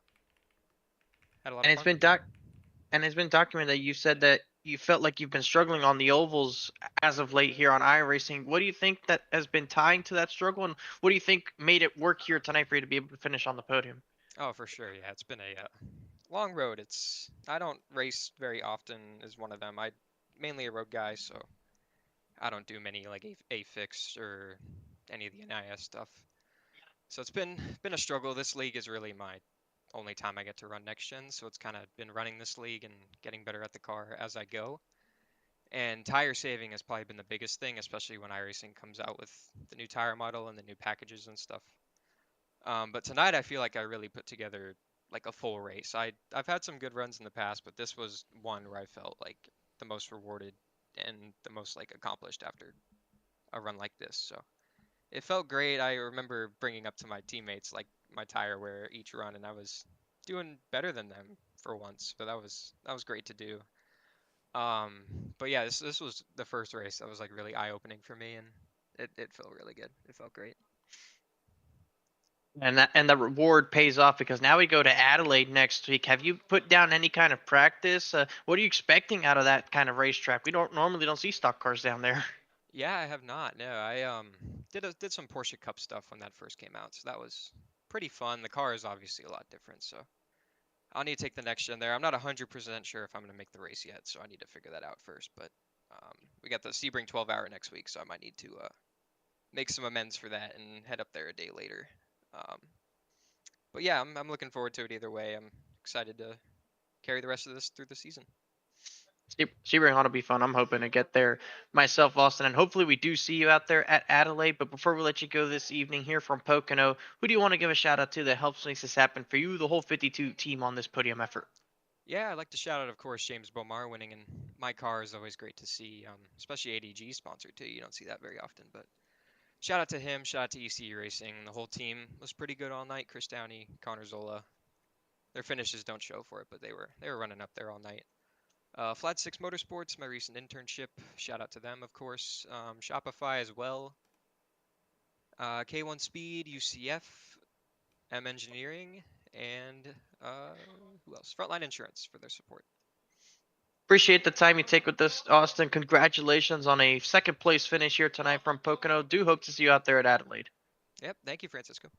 had a lot of fun. It's been documented that you said that you felt like you've been struggling on the ovals as of late here on iRacing. What do you think that has been tying to that struggle, and what do you think made it work here tonight for you to be able to finish on the podium? Oh, for sure. Yeah, it's been a long road. I don't race very often is one of them. I'm mainly a road guy, so I don't do many like a fix or any of the NIS stuff. So it's been a struggle. This league is really my only time I get to run next gen, so it's kind of been running this league and getting better at the car as I go. And tire saving has probably been the biggest thing, especially when iRacing comes out with the new tire model and the new packages and stuff. But tonight I feel like I really put together like a full race. I've had some good runs in the past, but this was one where I felt like the most rewarded and the most like accomplished after a run like this. So it felt great. I remember bringing up to my teammates like my tire wear each run, and I was doing better than them for once. But that was great to do. But yeah, this was the first race that was like really eye-opening for me, and it felt really good. It felt great. And the reward pays off because now we go to Adelaide next week. Have you put down any kind of practice? What are you expecting out of that kind of racetrack? We normally don't see stock cars down there. Yeah, I have not. No, I did some Porsche Cup stuff when that first came out, so that was pretty fun. The car is obviously a lot different, so I'll need to take the next gen there. I'm not 100% sure if I'm going to make the race yet, so I need to figure that out first. But we got the Sebring 12-hour next week, so I might need to make some amends for that and head up there a day later. But yeah, I'm looking forward to it either way. I'm excited to carry the rest of this through the season. Sebring ought to be fun. I'm hoping to get there myself, Austin, and hopefully we do see you out there at Adelaide. But before we let you go this evening here from Pocono, who do you want to give a shout out to that helps make this happen for you, the whole 52 team on this podium effort? Yeah, I'd like to shout out, of course, James Bomar winning, and my car is always great to see, especially ADG sponsored too. You don't see that very often, but shout out to him, shout out to ECE Racing. The whole team was pretty good all night. Chris Downey, Connor Zola. Their finishes don't show for it, but they were running up there all night. Flat 6 Motorsports, my recent internship. Shout out to them, of course. Shopify as well. K1 Speed, UCF, M Engineering, and who else? Frontline Insurance for their support. Appreciate the time you take with us, Austin. Congratulations on a second place finish here tonight from Pocono. Do hope to see you out there at Adelaide. Yep, thank you, Francisco.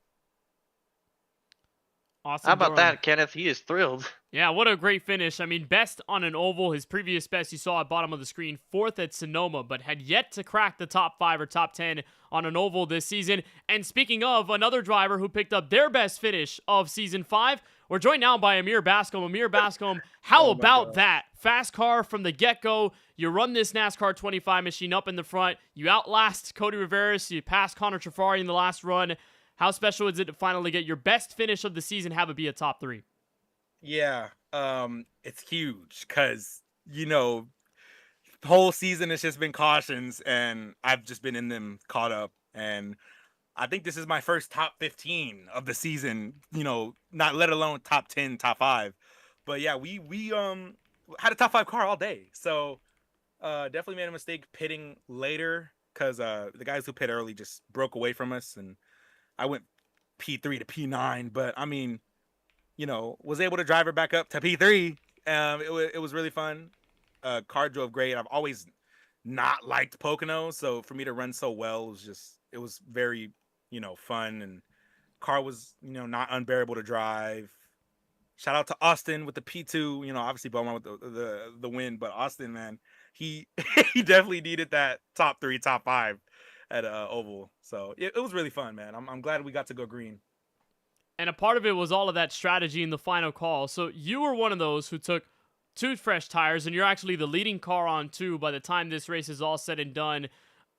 Awesome. How about that, Kenneth? He is thrilled. Yeah, what a great finish. I mean, best on an oval. His previous best you saw at bottom of the screen, 4th at Sonoma, but had yet to crack the top 5 or top 10 on an oval this season. And speaking of, another driver who picked up their best finish of Season 5 We're joined now by Amir Bascom. Amir Bascom, how about that? Fast car from the get-go. You run this NASCAR 25 machine up in the front. You outlast Cody Rivera. You pass Connor Trafari in the last run. How special is it to finally get your best finish of the season, have it be a top 3? Yeah, it's huge because, the whole season has just been cautions, and I've just been in them caught up. And I think this is my first top 15 of the season, not let alone top 10, top 5. But yeah, we had a top 5 car all day. So definitely made a mistake pitting later because the guys who pit early just broke away from us, and I went P3 to P9. But I mean, was able to drive her back up to P3. It was really fun. Car drove great. I've always not liked Pocono, so for me to run so well it was very, fun, and car was, not unbearable to drive. Shout out to Austin with the P2, obviously Beaumont with the win, but Austin, man, he he definitely needed that top 3, top 5 at Oval. So it was really fun, man. I'm glad we got to go green. And a part of it was all of that strategy in the final call. So you were one of those who took 2 fresh tires, and you're actually the leading car on 2 by the time this race is all said and done.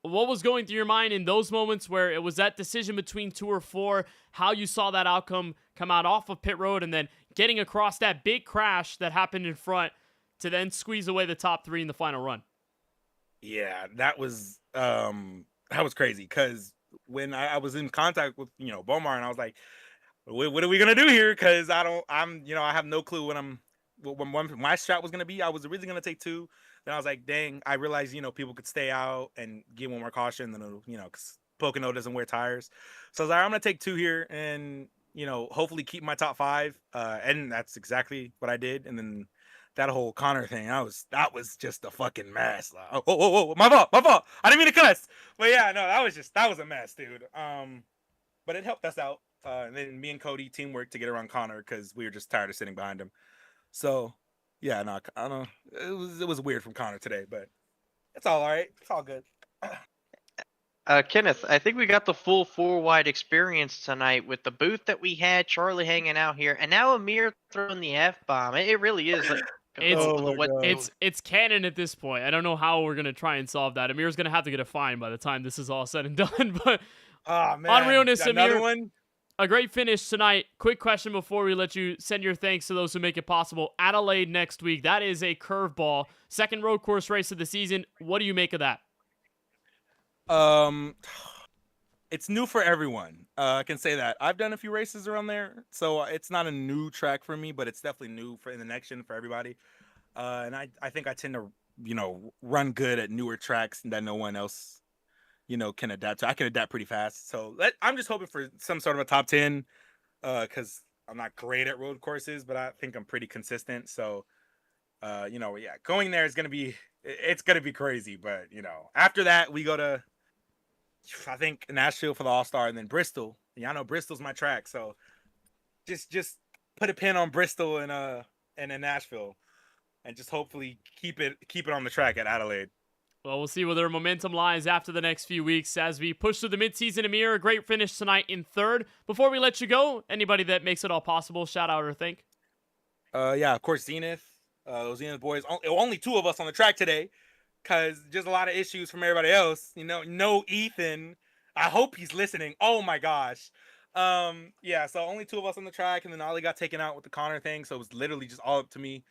What was going through your mind in those moments where it was that decision between 2 or 4, how you saw that outcome come out off of pit road and then getting across that big crash that happened in front to then squeeze away the top 3 in the final run? Yeah, that was crazy because when I was in contact with, Bomar, and I was like, what are we going to do here? Because I have no clue what my shot was going to be. I was originally going to take 2. Then I was like, dang, I realized, people could stay out and get one more caution. Then, because Pocono doesn't wear tires. So I was like, I'm going to take 2 here and, hopefully keep my top 5. And that's exactly what I did. And then that whole Connor thing, that was just a fucking mess. Like, oh, my fault. I didn't mean to cuss. But yeah, no, that was a mess, dude. But it helped us out. And then me and Cody teamwork to get around Connor because we were just tired of sitting behind him. So, yeah, no, I don't know. It was weird from Connor today, but it's all right. It's all good. Kenneth, I think we got the full 4-wide experience tonight with the booth that we had, Charlie hanging out here, and now Amir throwing the F-bomb. It really is like... It's canon at this point. I don't know how we're going to try and solve that. Amir's going to have to get a fine by the time this is all said and done, but... Oh, man. On realness, Another Amir, one? a great finish tonight. Quick question before we let you send your thanks to those who make it possible. Adelaide next week. That is a curveball. Second road course race of the season. What do you make of that? It's new for everyone. I can say that. I've done a few races around there, so it's not a new track for me, but it's definitely new in the next gen for everybody. And I think I tend to, run good at newer tracks that no one else, can adapt to. I can adapt pretty fast. So I'm just hoping for some sort of a top 10 because I'm not great at road courses, but I think I'm pretty consistent. So, going there is going to be, it's going to be crazy. But, after that, we go to, I think, Nashville for the All-Star and then Bristol. Y'all know Bristol's my track. So just put a pin on Bristol and in Nashville and just hopefully keep it on the track at Adelaide. Well, we'll see where their momentum lies after the next few weeks as we push through the midseason. Amir, a great finish tonight in 3rd. Before we let you go, anybody that makes it all possible, shout out or thank? Yeah, of course, Zenith. Those Zenith boys. Only 2 of us on the track today because just a lot of issues from everybody else. No Ethan. I hope he's listening. Oh, my gosh. Yeah, so only 2 of us on the track, and then Ollie got taken out with the Connor thing, so it was literally just all up to me.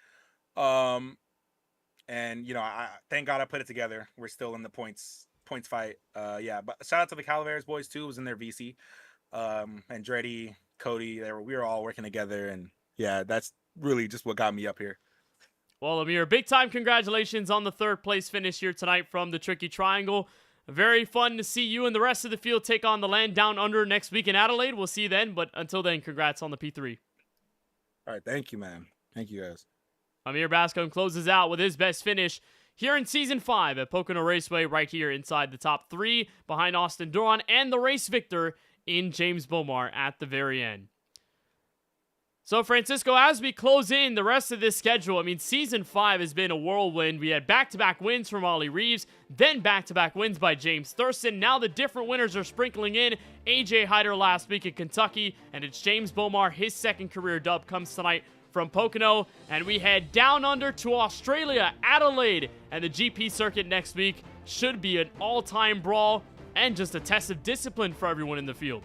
And I thank God I put it together. We're still in the points fight. Yeah, but shout out to the Calaveras boys too. It was in their VC. Andretti, Cody, we were all working together, and yeah, that's really just what got me up here. Well, Amir, big time congratulations on the 3rd place finish here tonight from the Tricky Triangle. Very fun to see you and the rest of the field take on the Land Down Under next week in Adelaide. We'll see you then, but until then, congrats on the P3. All right, thank you, man. Thank you, guys. Amir Bascom closes out with his best finish here in Season 5 at Pocono Raceway, right here inside the top 3, behind Austin Duran and the race victor in James Bomar at the very end. So, Francisco, as we close in the rest of this schedule, I mean, Season 5 has been a whirlwind. We had back-to-back wins from Ollie Reeves, then back-to-back wins by James Thurston. Now the different winners are sprinkling in. AJ Hyder last week in Kentucky, and it's James Bomar. His second career dub comes tonight from Pocono. And we head down under to Australia, Adelaide, and the GP circuit next week should be an all-time brawl and just a test of discipline for everyone in the field.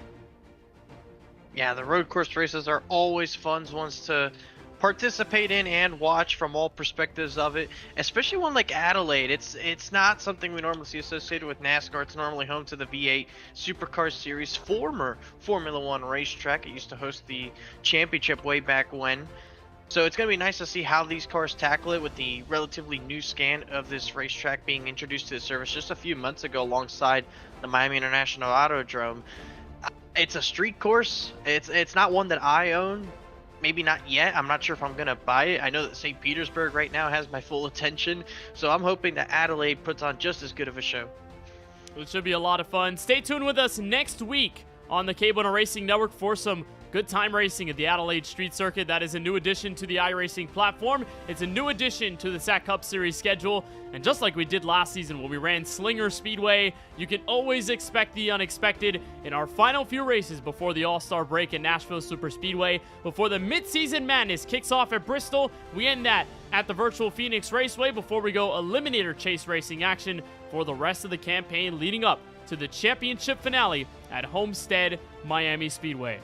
Yeah, the road course races are always fun ones to participate in and watch from all perspectives of it, especially one like Adelaide. It's not something we normally see associated with NASCAR. It's normally home to the V8 Supercar Series, former Formula One racetrack. It used to host the championship way back when. So it's going to be nice to see how these cars tackle it with the relatively new scan of this racetrack being introduced to the service just a few months ago alongside the Miami International Autodrome. It's a street course. It's not one that I own. Maybe not yet. I'm not sure if I'm going to buy it. I know that St. Petersburg right now has my full attention. So I'm hoping that Adelaide puts on just as good of a show. It should be a lot of fun. Stay tuned with us next week on the KBueno Racing Network for some good time racing at the Adelaide Street Circuit. That is a new addition to the iRacing platform. It's a new addition to the SAAC Cup Series schedule. And just like we did last season when we ran Slinger Speedway, you can always expect the unexpected in our final few races before the All-Star break at Nashville Superspeedway. Before the mid-season madness kicks off at Bristol, we end that at the virtual Phoenix Raceway before we go Eliminator Chase racing action for the rest of the campaign leading up to the championship finale at Homestead Miami Speedway.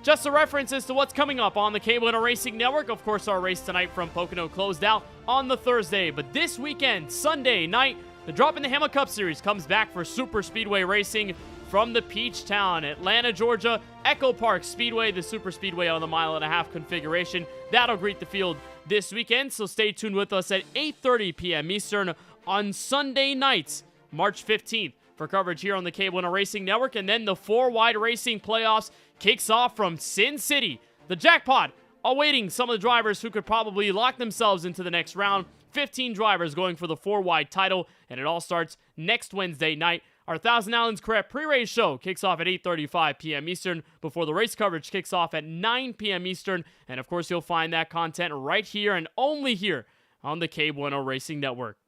Just a reference as to what's coming up on the KBueno Racing Network. Of course, our race tonight from Pocono closed out on the Thursday. But this weekend, Sunday night, the Drop in the Hammer Cup Series comes back for Super Speedway racing from the Peach Town, Atlanta, Georgia. Echo Park Speedway, the Super Speedway on the 1.5 mile configuration. That'll greet the field this weekend. So stay tuned with us at 8:30 p.m. Eastern on Sunday nights, March 15th. For coverage here on the KBueno Racing Network. And then the 4-wide racing playoffs kicks off from Sin City. The jackpot awaiting some of the drivers who could probably lock themselves into the next round. 15 drivers going for the 4-wide title, and it all starts next Wednesday night. Our Thousand Islands Crep pre-race show kicks off at 8:35 p.m. Eastern before the race coverage kicks off at 9 p.m. Eastern. And of course, you'll find that content right here and only here on the KBueno Racing Network.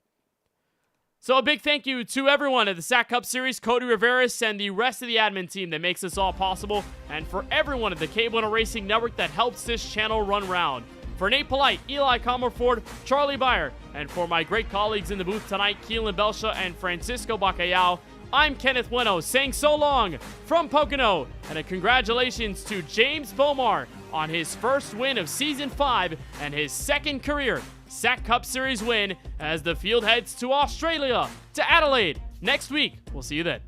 So a big thank you to everyone at the SAAC Cup Series, Cody Riveris, and the rest of the admin team that makes this all possible, and for everyone at the KBueno Racing Network that helps this channel run round. For Nate Polite, Eli Comerford, Charlie Byer, and for my great colleagues in the booth tonight, Keelan Belsha and Francisco Bacallao, I'm Kenneth Bueno saying so long from Pocono, and a congratulations to James Bomar on his first win of Season 5 and his second career SAAC Cup Series win as the field heads to Australia, to Adelaide. Next week, we'll see you then.